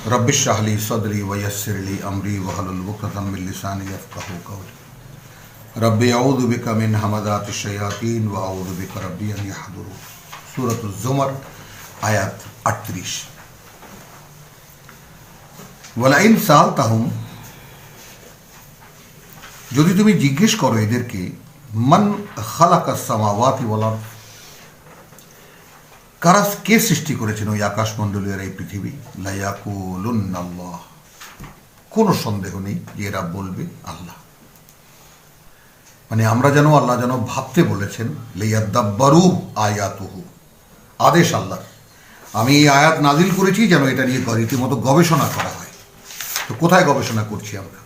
Rabbi इश्रह ली सदरी वयस्सिर ली अमरी वहलुल उक़दतम मिन लिसानी यफ़क़हू क़ौली। Rabbi अऊज़ु बिका मिन हमज़ातिश शयातीन व अऊज़ु बिका रब्बि अन यहज़ुरून। सूरतुज़ ज़ुमर आयत 38। वलाइन सालताहुम, যদি তুমি জিজ্ঞেস করো এদেরকে, মান খালাকাস সামাওয়াতি ওয়াল আরদ, কারা কে সৃষ্টি করেছেন ওই আকাশমণ্ডলীয় এই পৃথিবী, লা ইয়াকুলুন্না আল্লাহ, কোনো সন্দেহ নেই যে এরা বলবে আল্লাহ। মানে আমরা যেন আল্লাহ যেন ভাবতে বলেছেন, লিয়াদাব্বারু আয়াতুহু, আদেশ আল্লাহ, আমি এই আয়াত নাজিল করেছি যেন এটা নিয়ে রীতিমতো গবেষণা করা হয়। তো কোথায় গবেষণা করছি আমরা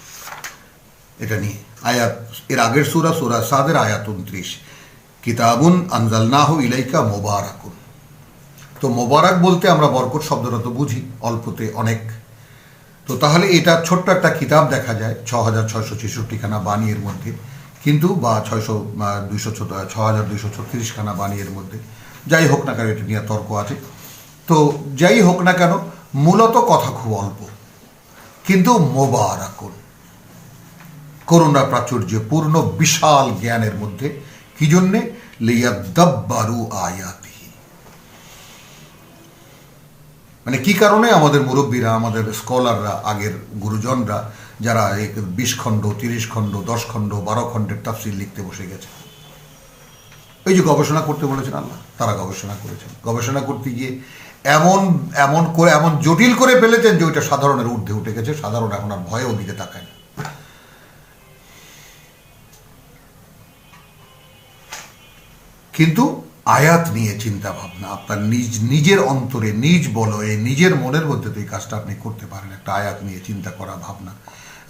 এটা নিয়ে? আয়াত এর আগের সূরা সূরা সাদের আয়াত 29, কিতাবুন আনজালনাহু ইলাইকা মুবারাকুন। তো মোবারক বলতে আমরা বরকত শব্দটা তো বুঝি, অল্পতে অনেক। তো তাহলে এটা ছোট্ট একটা কিতাব দেখা যায় 6666 খানা বাণীর মধ্যে, কিন্তু বা 6236 খানা বাণীর মধ্যে। যাই হোক না কেন, এটা নিয়ে তর্ক আছে। তো যাই হোক না কেন, মূলত কথা খুব অল্প, কিন্তু মোবারাকুন, করুণা প্রাচুর্যপূর্ণ বিশাল জ্ঞানের মধ্যে। কি জন্যে? লিয়াদাব্বারু আয়াতিহি। মানে কি কারণে আমাদের মুরব্বীরা, আমাদের স্কলাররা, আগের গুরুজনরা যারা 20 খণ্ড 30 খণ্ড 10 খণ্ড 12 খণ্ডের তাফসীর লিখতে বসে গেছে, এই যে গবেষণা করতে বলেছেন আল্লাহ, তারা গবেষণা করেছেন। গবেষণা করতে গিয়ে এমন জটিল করে ফেলেছেন যে ওইটা সাধারণের ঊর্ধ্বে উঠে গেছে। সাধারণ এখন আর ভয়ে ওদিকে তাকায় না। কিন্তু আয়াত নিয়ে চিন্তা ভাবনা আপনার নিজের অন্তরে, নিজ বলয়ে, নিজের মনের মধ্যে তো এই কাজটা আপনি করতে পারেন, একটা আয়াত নিয়ে চিন্তা করা, ভাবনা।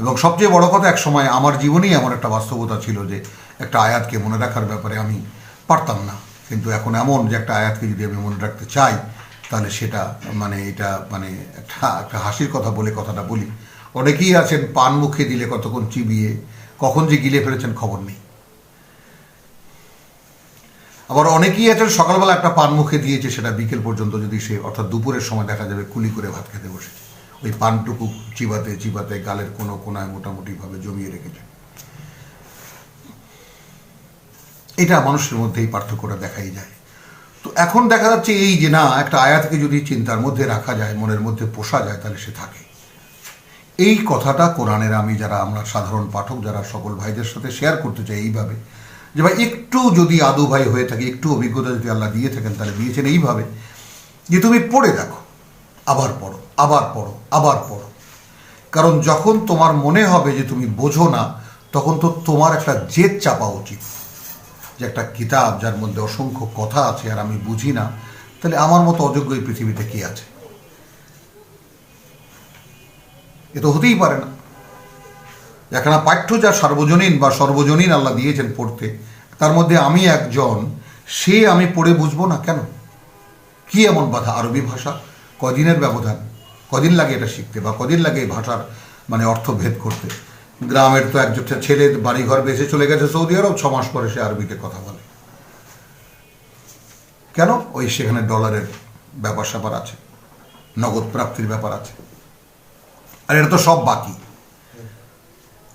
এবং সবচেয়ে বড় কথা, এক সময় আমার জীবনেই এমন একটা বাস্তবতা ছিল যে একটা আয়াতকে মনে রাখার ব্যাপারে আমি পারতাম না। কিন্তু এখন এমন যে একটা আয়াতকে যদি আমি মনে রাখতে চাই, তাহলে সেটা এটা একটা হাসির কথা বলে কথাটা বলি। অনেকেই আছেন পান মুখে দিলে কতক্ষণ চিবিয়ে কখন যে গিলে ফেলেছেন খবর নেই। আবার অনেকেই আছেন সকালবেলা একটা পান মুখে দিয়েছে, সেটা বিকেল পর্যন্ত যদি সে, অর্থাৎ দুপুরের সময় দেখা যাবে কুলি করে ভাত খেতে বসেছে, ওই পানটুকু চিবাতে চিবাতে গালের কোনো কোনায় মোটামুটিভাবে জমিয়ে রেখেছে। এটা মানুষের মধ্যে এই পার্থক্যটা দেখাই যায়। তো এখন দেখা যাচ্ছে এই যে না, একটা আয়াতকে যদি চিন্তার মধ্যে রাখা যায়, মনের মধ্যে পোষা যায়, তাহলে সে থাকে। এই কথাটা কোরআনের আমরা সাধারণ পাঠক যারা সকল ভাইদের সাথে শেয়ার করতে চাই এইভাবে, যে ভাই একটু যদি আদু ভাই হয়ে থাকে, একটু অভিজ্ঞতা যদি আল্লাহ দিয়ে থাকেন, তাহলে দিয়েছেন এইভাবে যে তুমি পড়ে দেখো, আবার পড়ো, আবার পড়ো, আবার পড়ো। কারণ যখন তোমার মনে হবে যে তুমি বোঝো না, তখন তো তোমার একটা জেদ চাপা উচিত যে একটা কিতাব যার মধ্যে অসংখ্য কথা আছে আর আমি বুঝি না, তাহলে আমার মতো অযোগ্য এই পৃথিবীতে কে আছে? এ তো হতেই পারে না। একখানা পাঠ্য যা সার্বজনীন বা সর্বজনীন আল্লাহ দিয়েছেন পড়তে, তার মধ্যে আমি একজন, সে আমি পড়ে বুঝবো না কেন? কি এমন বাধা? আরবি ভাষা কদিনের ব্যবধান, কদিন লাগে এটা শিখতে, বা কদিন লাগে এই ভাষার অর্থ ভেদ করতে? গ্রামের তো একজন ছেলে বাড়িঘর বেঁচে চলে গেছে সৌদি আরব, 6 মাস পরে সে আরবিতে কথা বলে। কেন? ওই সেখানে ডলারের ব্যাপার স্যাপার আছে, নগদ প্রাপ্তির ব্যাপার আছে। আর এটা তো সব বাকি।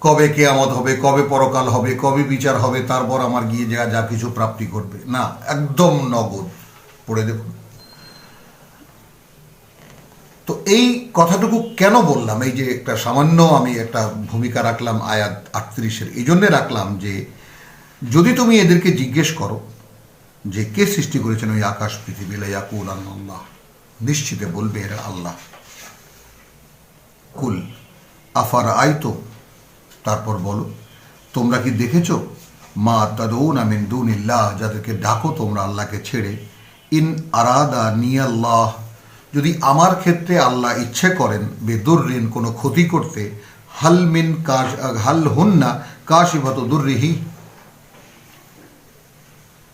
কবে কিয়ামত হবে, কবে পরকাল হবে, কবে বিচার হবে, তারপর আমার গিয়ে যা কিছু প্রাপ্তি ঘটবে, না, একদম নগদ। পড়ে দেখুন। তো এই কথাটুকু কেন বললাম? এই যে একটা সামান্য আমি একটা ভূমিকা রাখলাম আয়াত 38-এর, এই জন্যে রাখলাম যে যদি তুমি এদেরকে জিজ্ঞেস করো যে কে সৃষ্টি করেছেন ওই আকাশ পৃথিবী, লা ইয়াকুলান্না আল্লাহ, নিশ্চিতে বলবে এরা আল্লাহ। কুল আফারাআইতুম, তারপর বলো তোমরা কি দেখেছো, মা তাদউনা মিন দুনিল্লাহ, যাদেরকে ডাকো তোমরা আল্লাহকে ছেড়ে, ইন আরাদা নিয়াল্লাহ, যদি আমার ক্ষেত্রে আল্লাহ ইচ্ছে করেন, বেদুররিন, কোনো ক্ষতি করতে, হাল হুন্না কাশিফাতু দুররিহি,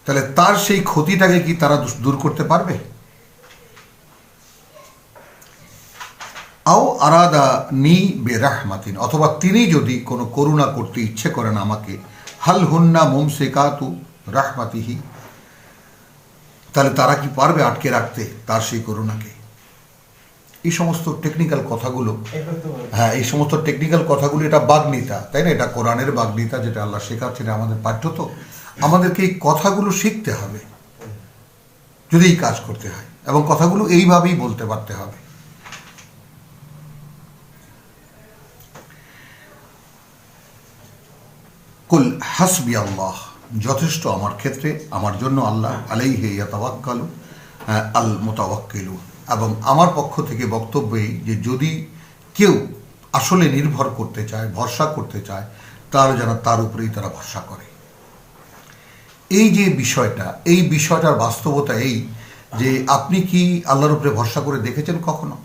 তাহলে তার সেই ক্ষতিটাকে কি তারা দূর করতে পারবে? আও আরাদা নি বেরাহমাতিন, অথবা তিনি যদি কোনো করুণা করতে ইচ্ছে করেন আমাকে, হাল হুন্না মুমসিকাতু রাহমাতিহি, তাহলে তারা কি পারবে আটকে রাখতে তার সেই করুণাকে? এই সমস্ত টেকনিক্যাল কথাগুলো, হ্যাঁ, এই সমস্ত টেকনিক্যাল কথাগুলো, এটা বাগ্মিতা, তাই না? এটা কোরআনের বাগ্মিতা, যেটা আল্লাহ শেখাচ্ছেন, আমাদের পাঠ্য। তো আমাদেরকে এই কথাগুলো শিখতে হবে যদি এই কাজ করতে হয়, এবং কথাগুলো এইভাবেই বলতে পারতে হবে। কুল হাসবি আল্লাহ, যথেষ্ট আমার ক্ষেত্রে, আমার জন্য আল্লাহ, আলাইহি ইয়াতাওয়াক্কালু আল মুতাওয়াক্কিলুন। এবং আমার পক্ষ থেকে বক্তব্য এই যে যদি কেউ আসলে নির্ভর করতে চায়, ভরসা করতে চায়, তাহলে যেন তার উপরেই তারা ভরসা করে। এই যে বিষয়টা, এই বিষয়টার বাস্তবতা এই যে আপনি কি আল্লাহর উপরে ভরসা করে দেখেছেন কখনো?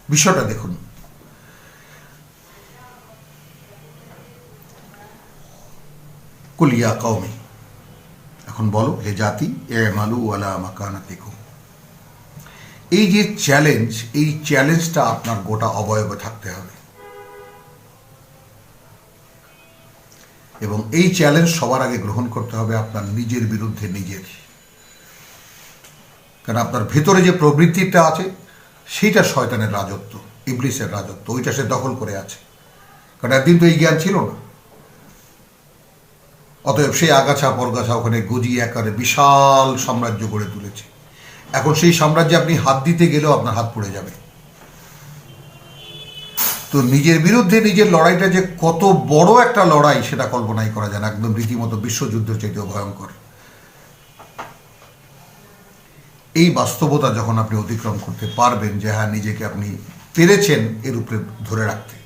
বিষয়টা দেখুন। কুলিয়া কওমি, এখন বলো হে জাতি, ইমালু আলা মাকানাতিকুম। এই যে চ্যালেঞ্জ, এই চ্যালেঞ্জটা আপনার গোটা অবয়বে থাকতে হবে, এবং এই চ্যালেঞ্জ সবার আগে গ্রহণ করতে হবে আপনার নিজের বিরুদ্ধে নিজের। কারণ আপনার ভেতরে যে প্রবৃত্তিটা আছে সেইটা শয়তানের রাজত্ব, ইবলিসের রাজত্ব, ওইটা সে দখল করে আছে। কারণ একদিন তো এই জ্ঞান ছিল না, অতএব সেই আগাছা পরগাছা ওখানে গজিয়ে একারে বিশাল সাম্রাজ্য গড়ে তুলেছে। এখন সেই সাম্রাজ্যে আপনি হাত দিতে গেলেও আপনার হাত পড়ে যাবে। তো নিজের বিরুদ্ধে নিজের লড়াইটা যে কত বড় একটা লড়াই সেটা কল্পনাই করা যায় না, একদম রীতিমতো বিশ্বযুদ্ধের চাইতেও ভয়ঙ্কর। এই বাস্তবতা যখন আপনি অতিক্রম করতে পারবেন যে হ্যাঁ, নিজেকে আপনি পেরেছেন এর উপরে ধরে রাখতে,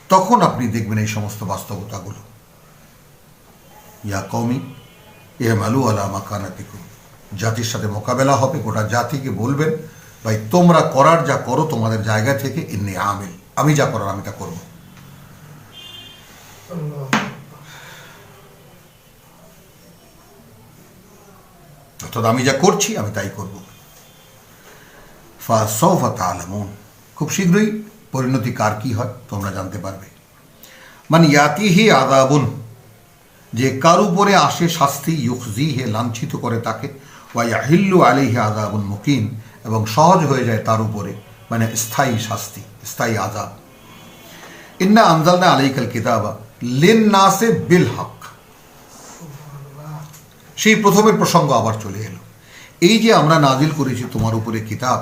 তখন আপনি দেখবেন এই সমস্ত বাস্তবতাগুলো। ইয়া কওমি ইমালু আলা মাকানাতিকুম, জাতির সাথে মোকাবেলা হবে, গোটা জাতিকে বলবেন ভাই তোমরা করার যা করো তোমাদের জায়গা থেকে, ইন্নী আমিল, আমি যা করার আমি তা করব। অর্থাৎ আমি যা করছি আমি তাই করব। ফাসাউফা তা'লামুন, খুব শীঘ্রই পরিণতি কার কি হয় তোমরা জানতে পারবে। মান ইয়াতিহি আযাবুন, যে কার উপরে আসে শাস্তি, ইউখজিহি, লাঞ্ছিত করে তাকে, ওয়া ইয়াহিল্লু আলাইহি আযাবুন মুকিম, এবং সহজ হয়ে যায় তার উপরে, মানে স্থায়ী শাস্তি, স্থায়ী আযাব। ইন্না আনজালনা আলাইকাল কিতাবা লিন-নাসি বিল হক, সেই প্রথমের প্রসঙ্গ আবার চলে এলো। এই যে আমরা নাজিল করেছি তোমার উপরে কিতাব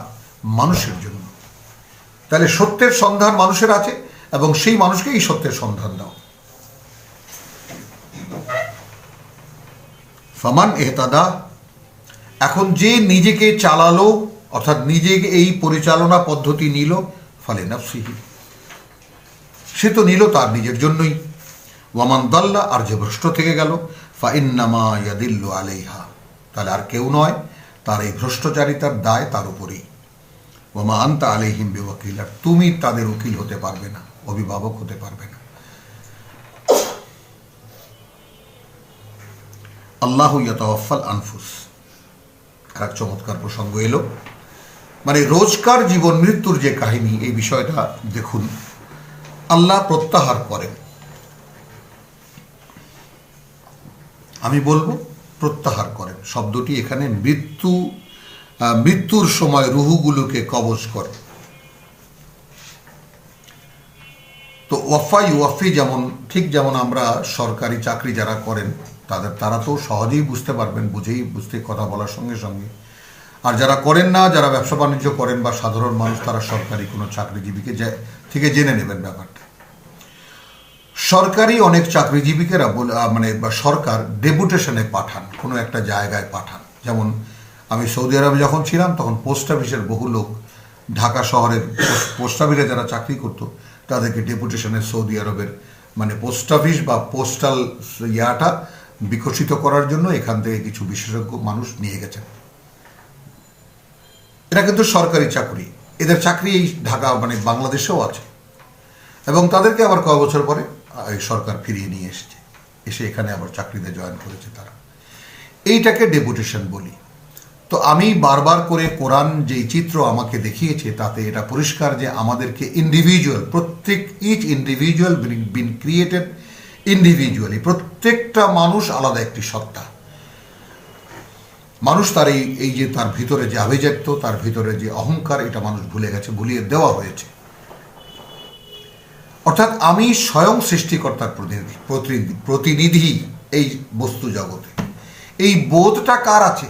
মানুষের জন্য, তাহলে সত্যের সন্ধান মানুষের আছে, এবং সেই মানুষকে এই সত্যের সন্ধান দাও। ফামান ইহতাদা, এখন যে নিজেকে চালালো, অর্থাৎ নিজেকে এই পরিচালনা পদ্ধতি নিল, ফালে নাফসিহি, সে তো নিল তার নিজের জন্যই। ওয়ামান দাল্লা, আর যে ভ্রষ্ট থেকে গেল, ফা ইন্নামা ইয়াদিল্লু আলাইহা, তাহলে আর কেউ নয়, তার এই ভ্রষ্টচারিতার দায় তার উপরেই। ওয়ামা আনতা আলাইহিম বিওয়াকিল, আর তুমি তাদের উকিল হতে পারবে না, অভিভাবক হতে পারবে না। আল্লাহু ইয়াতাওয়াফাল আনফুস, আর এক চমৎকার প্রসঙ্গ এলো, মানে রোজকার জীবন মৃত্যুর যে কাহিনী, এই বিষয়টা দেখুন। আল্লাহ প্রত্যাহার করেন, আমি বলবো প্রত্যাহার করেন শব্দটি এখানে মৃত্যুর সময় রুহুগুলোকে কবজ করে। তো ওয়াফা ইউফি, যেমন ঠিক যেমন আমরা সরকারি চাকরি যারা করেন তারা তো সহজেই বুঝতে পারবেন, বুঝতে কথা বলার সঙ্গে সঙ্গে। আর যারা করেন না, যারা ব্যবসা বাণিজ্য করেন বা সাধারণ মানুষ, তারা সরকারি কোনো চাকরিজীবীকে থেকে জেনে নেবেন ব্যাপারটা। সরকারি অনেক চাকরিজীবীকেরা মানে সরকার ডেপুটেশনে পাঠান, কোনো একটা জায়গায় পাঠান। যেমন আমি সৌদি আরবে যখন ছিলাম তখন পোস্ট অফিসের বহু লোক, ঢাকা শহরের পোস্ট অফিসে যারা চাকরি করতো তাদেরকে ডেপুটেশনে সৌদি আরবের মানে পোস্ট অফিস বা পোস্টাল ইয়াটা বিকশিত করার জন্য এখান থেকে কিছু বিশেষজ্ঞ মানুষ নিয়ে গেছেন। এটা কিন্তু সরকারি চাকরি, এদের চাকরি এই ঢাকা মানে বাংলাদেশেও আছে, এবং তাদেরকে আবার কয়েক বছর পরে এই সরকার ফিরিয়ে নিয়ে এসে এখানে আবার চাকরিতে জয়েন করেছে তারা। এইটাকে ডেপুটেশন বলি। তো আমি বারবার করে কোরআন যেই চিত্র আমাকে দেখিয়েছে তাতে এটা পরিষ্কার যে আমাদেরকে individual, each individual been created individually, প্রত্যেকটা মানুষ আলাদা একটি সত্তা, মানুষ তার এই যে তার ভিতরে যে আভিজাত্য, তার ভিতরে যে অহংকার, এটা মানুষ ভুলে গেছে, ভুলিয়ে দেওয়া হয়েছে। অর্থাৎ আমি স্বয়ং সৃষ্টিকর্তার প্রতিনিধি এই বস্তু জগতে, এই বোধটা কার আছে?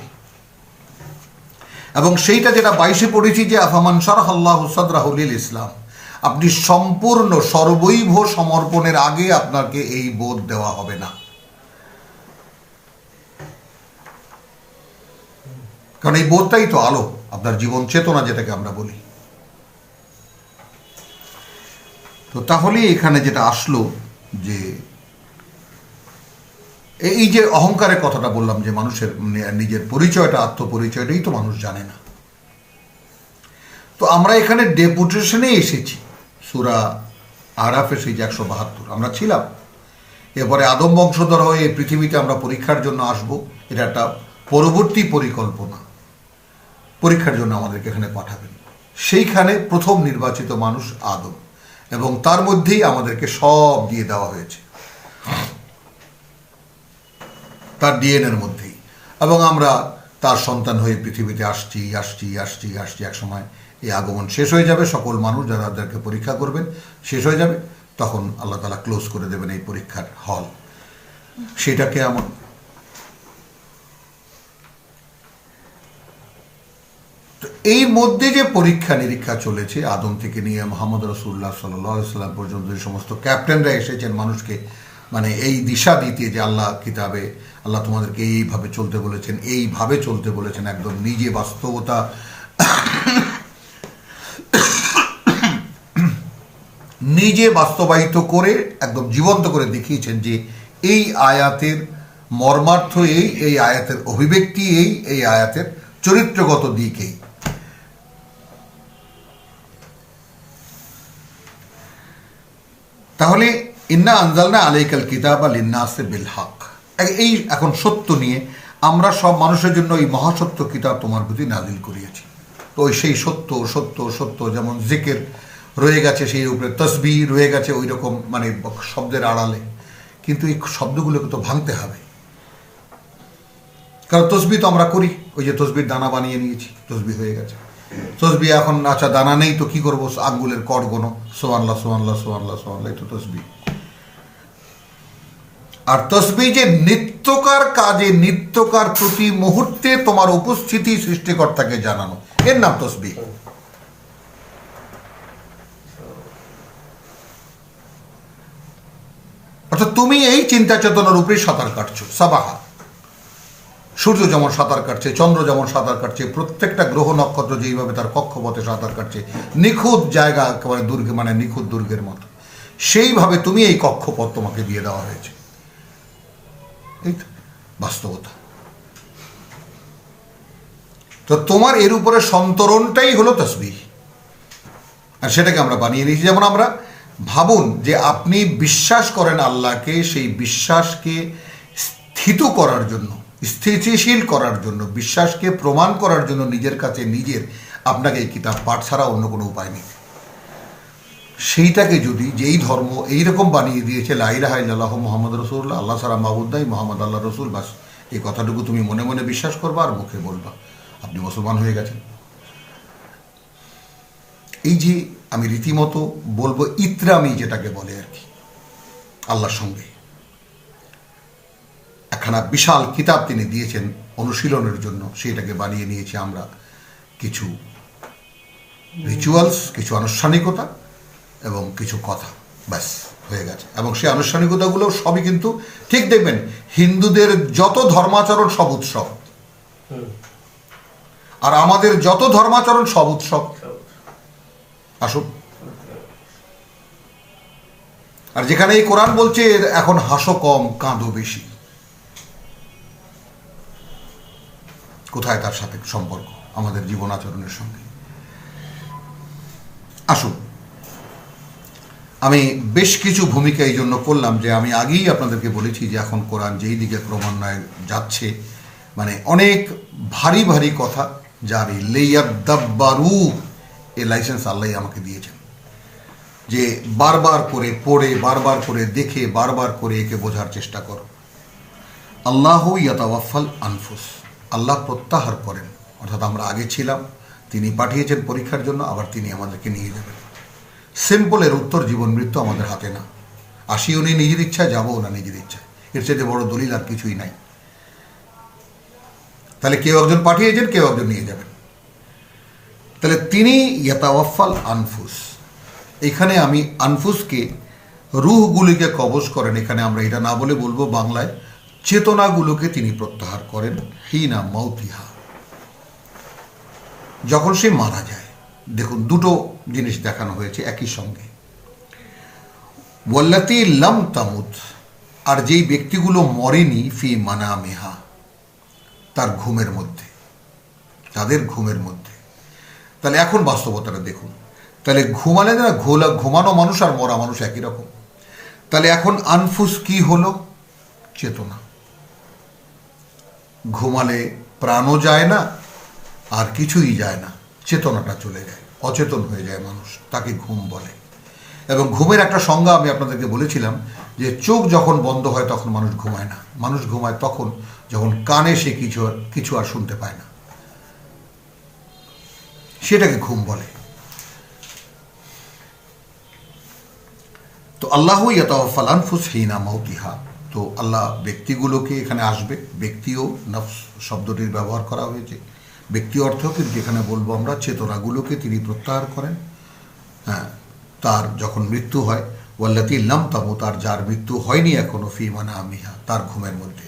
এবং সেইটা যেটা 22-এ পড়েছি যে আফামান শারাহাল্লাহু সাদরাহু লিল ইসলাম, আপনি সম্পূর্ণ সর্বৈব সমর্পণের আগে আপনাকে এই বোধ দেওয়া হবে না। কারণ এই বোধটাই তো আলো, আপনার জীবন চেতনা যেটাকে আমরা বলি। তো তাহলে এখানে যেটা আসলো যে এই যে অহংকারের কথাটা বললাম, যে মানুষের নিজের পরিচয়টা, আত্মপরিচয়টাই তো মানুষ জানে না। তো আমরা এখানে ডেপুটেশনে এসেছি, সূরা আরাফে সেই যে 172 আমরা ছিলাম। এরপরে আদম বংশধর হয়ে এই পৃথিবীতে আমরা পরীক্ষার জন্য আসব, এটা একটা পরবর্তী পরিকল্পনা। পরীক্ষার জন্য আমাদেরকে এখানে পাঠাবেন। সেইখানে প্রথম নির্বাচিত মানুষ আদম, এবং তার মধ্যেই আমাদেরকে সব দিয়ে দেওয়া হয়েছে, তার ডিএনএর মধ্যেই। এবং আমরা তার সন্তান হয়ে পৃথিবীতে আসছি। এক সময় এই আগমন শেষ হয়ে যাবে, সকল মানুষ যারা যাদেরকে পরীক্ষা করবেন শেষ হয়ে যাবে, তখন আল্লাহ তাআলা ক্লোজ করে দেবেন এই পরীক্ষার হল। সেটাকে এমন তো এই মধ্যে যে পরীক্ষা নিরীক্ষা চলেছে, আদম থেকে নিয়ে মুহাম্মদ রাসূলুল্লাহ সাল্লাল্লাহু আলাইহি ওয়াসাল্লাম পর্যন্ত যে সমস্ত ক্যাপ্টেনরা এসেছেন মানুষকে মানে এই দিশা দিতে, যে আল্লাহ কিতাবে আল্লাহ তোমাদেরকে এইভাবে চলতে বলেছেন, এইভাবে চলতে বলেছেন, একদম নিজে বাস্তবতা নিজে বাস্তবায়িত করে একদম জীবন্ত করে দেখিয়েছেন যে এই আয়াতের মর্মার্থ এই আয়াতের অভিব্যক্তি এই আয়াতের চরিত্রগত দিক এই। তাহলে ইন্না আনজালনা আলাইকাল কিতাবা লিন্নাসি বিল হক, এই এখন সত্য নিয়ে আমরা সব মানুষের জন্য এই মহাসত্য কিতাব তোমার প্রতি নাজিল করিয়েছি। তো ওই সেই সত্য সত্য সত্য, যেমন জিকির রয়ে গেছে সেই উপরে, তসবিহ রয়ে গেছে ওই রকম মানে শব্দের আড়ালে, কিন্তু এই শব্দগুলোকে তো ভাঙতে হবে। কারণ তসবিহ তো আমরা করি, ওই যে তসবির দানা বানিয়ে নিয়েছি, তসবিহ হয়ে গেছে। তসবিহ এখন আচ্ছা দানা নেই তো কি করবো, আঙ্গুলের কড় গোনো, সুবহানাল্লাহ সুবহানাল্লাহ সুবহানাল্লাহ সুবহানাল্লাহ, এই তো তসবিহ। আর তসবিহ যে নিত্যকার কাজে, নিত্যকার প্রতি মুহূর্তে তোমার উপস্থিতি সৃষ্টিকর্তাকে জানানো, এর নাম তসবিহ। অর্থাৎ তুমি এই চিন্তা চেতনার উপরে সাঁতার কাটছো। সাবাহা, সূর্য যেমন সাঁতার কাটছে, চন্দ্র যেমন সাঁতার কাটছে, প্রত্যেকটা গ্রহ নক্ষত্র যেইভাবে তার কক্ষপথে সাঁতার কাটছে, নিখুঁত জায়গা একেবারে দুর্গে, মানে নিখুঁত দুর্গের মতো, সেইভাবে তুমি এই কক্ষপথ তোমাকে দিয়ে দেওয়া হয়েছে। এই তো বাস্তবতা। তো তোমার এর উপরে সন্তরণটাই হলো তসবিহ, আর সেটাকে আমরা বানিয়ে নিয়েছি। যেমন আমরা ভাবুন যে আপনি বিশ্বাস করেন আল্লাহকে, সেই বিশ্বাসকে স্থিত করার জন্য, স্থিতিশীল করার জন্য, বিশ্বাসকে প্রমাণ করার জন্য নিজের কাছে নিজের আপনাকে এই কিতাব পাঠ ছাড়া অন্য কোনো উপায় নেই। সেইটাকে যদি যেই ধর্ম এইরকম বানিয়ে দিয়েছে, লা ইলাহা ইল্লাল্লাহু মুহাম্মাদুর রাসূলুল্লাহ, আল্লাহ ছাড়া মাবুদ নাই, মুহাম্মদ আল্লাহ রসুল, বাস এই কথাটুকু তুমি মনে মনে বিশ্বাস করবা আর মুখে বলবা, আপনি মুসলমান হয়ে গেছেন। এই যে আমি রীতিমতো বলবো ইতরামি যেটাকে বলে আর কি, আল্লাহর সঙ্গে একখানা বিশাল কিতাব তিনি দিয়েছেন অনুশীলনের জন্য, সেইটাকে বানিয়ে নিয়েছি আমরা কিছু রিচুয়ালস, কিছু আনুষ্ঠানিকতা এবং কিছু কথা, ব্যাস হয়ে গেছে। এবং সেই আনুষ্ঠানিকতাগুলো সবই কিন্তু ঠিক দেখবেন, হিন্দুদের যত ধর্মাচরণ সব উৎসব, আর আমাদের যত ধর্মাচরণ সব উৎসব। আসুন, আর যেখানে এই কোরআন বলছে এখন হাসো কম কাঁদো বেশি, কোথায় তার সাথে সম্পর্ক আমাদের জীবন আচরণের সঙ্গে? আসুন, আমি বেশ কিছু ভূমিকা এই জন্য করলাম যে আমি আগেই আপনাদেরকে বলেছি যে এখন কোরআন যেই দিকে ক্রমান্বয়ে যাচ্ছে, মানে অনেক ভারী ভারী কথা জারি, লিয়াদাব্বারু, এই লাইসেন্স আল্লাহ আমাকে দিয়েছেন যে বারবার করে পড়ে, বারবার করে দেখে, বারবার করে একে বোঝার চেষ্টা করো। আল্লাহু ইয়াতাওয়াফাল আনফুস, আল্লাহ প্রত্যাহার করেন, অর্থাৎ আমরা আগে ছিলাম, তিনি পাঠিয়েছেন পরীক্ষার জন্য, আবার তিনি আমাদেরকে নিয়ে যাবেন। সিম্পল, এর উত্তর জীবন মৃত্যু আমাদের হাতে না। আসিও নি নিজের ইচ্ছায়, যাবো না নিজের ইচ্ছায়, এর চাইতে বড় দলিল আর কিছুই নাই। তাহলে কেউ একজন পাঠিয়েছেন, কেউ একজন নিয়ে যাবেন। তাহলে তিনি ইয়াতাওয়াফাল আনফুস, এখানে আমি আনফুসকে, রুহগুলিকে কবজ করেন। এখানে আমরা এটা না বলে বলবো বাংলায় চেতনাগুলোকে তিনি প্রত্যাহার করেন হিনা মাউতিহা, যখন সে মারা যায়। দেখুন, দুটো জিনিস দেখানো হয়েছে একই সঙ্গে। ওয়াল্লাতি লাম তামুত, আর যেই ব্যক্তিগুলো মরেনি ফি মানামিহা, তার ঘুমের মধ্যে, তাদের ঘুমের মধ্যে। তাহলে এখন বাস্তবতাটা দেখুন, তাহলে ঘুমালে না, ঘুমানো মানুষ আর মরা মানুষ একই রকম। তাহলে এখন আনফুস কি হলো? চেতনা। ঘুমালে প্রাণও যায় না, আর কিছুই যায় না, চেতনাটা চলে যায়, অচেতন হয়ে যায় মানুষ, তাকে ঘুম বলে। এবং ঘুমের একটা সংজ্ঞা আমি আপনাদেরকে বলেছিলাম যে চোখ যখন বন্ধ হয় তখন মানুষ ঘুমায় না। মানুষ ঘুমায় তখন যখন কানে সে কিছু আর শুনতে পায় না, সেটাকে ঘুম বলে। তো আল্লাহ ইয়াতাওয়াফাল আনফুস হিনা মাউতিহা, তো আল্লাহ ব্যক্তিগুলোকে, এখানে আসবে ব্যক্তিও নফস শব্দটির ব্যবহার করা হয়েছে, ব্যক্তি অর্থ, কিন্তু এখানে বলবো আমরা চেতনাগুলোকে তিনি প্রত্যাহার করেন। হ্যাঁ, তার যখন মৃত্যু হয়, ওয়াল্লাতি লাম তামু, তার যার মৃত্যু হয়নি এখনো, ফি মানামিহা, তার ঘুমের মধ্যে।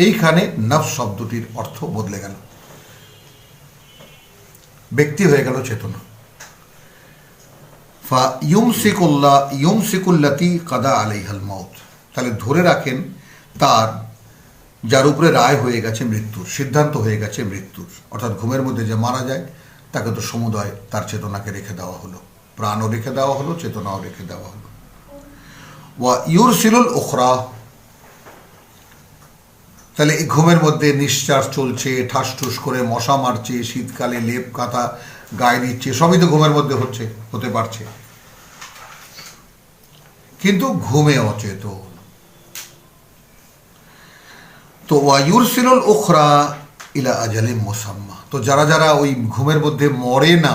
এইখানে নফস শব্দটির অর্থ বদলে গেল, ব্যক্তি হয়ে গেল চেতনা। ফা ইউমসিকুল্লাতি কাদা আলাইহাল মাউত, তাহলে ধরে রাখেন তার, যার উপরে রায় হয়ে গেছে মৃত্যুর, সিদ্ধান্ত হয়ে গেছে মৃত্যুর, অর্থাৎ ঘুমের মধ্যে যে মারা যায় তাকে তো সমুদয় তার চেতনাকে রেখে দেওয়া হলো, প্রাণও রেখে দেওয়া হলো, চেতনাও রেখে দেওয়া হলো। ওয়া ইউরসিলুল উখরা, তাহলে এই ঘুমের মধ্যে নিঃশ্বাস চলছে, ঠাসঠুস করে মশা মারছে, শীতকালে লেপ কাঁথা গায়ে দিচ্ছে, সবই তো ঘুমের মধ্যে হতে পারছে, কিন্তু ঘুমে অচেতন। তো ওয়া ইউরসিলুল উখরা ইলা আজালিম মুসাম্মা, তো যারা যারা ওই ঘুমের মধ্যে মরে না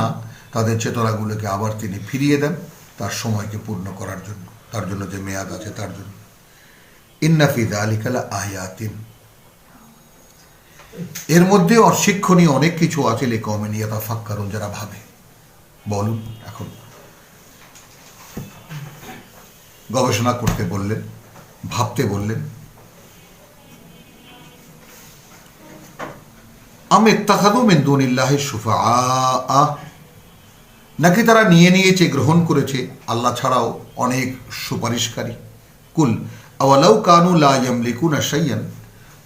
তাদের চেতনাগুলোকে আবার তিনি ফিরিয়ে দেন তার সময়কে পূর্ণ করার জন্য, তার জন্য যে মেয়াদ আছে তার জন্য। ইন্না ফি যালিকা লাআয়াতিন, এর মধ্যে অশিক্ষণীয় অনেক কিছু আছে, লিকাওমিন ইয়াতাফাক্কারুন, যারা ভাবে। বলুন, এখন গবেষণা করতে বললেন, ভাবতে বললেন। আম ইত্তাখাযু মিন দুনিল্লাহি শুফাআ, নাকি তারা নিয়ে নিয়েছে, গ্রহণ করেছে আল্লাহ ছাড়াও অনেক সুপারিশকারী। কুল আওয়ালাউ কানু লা ইয়ামলিকুনা শাইয়ান,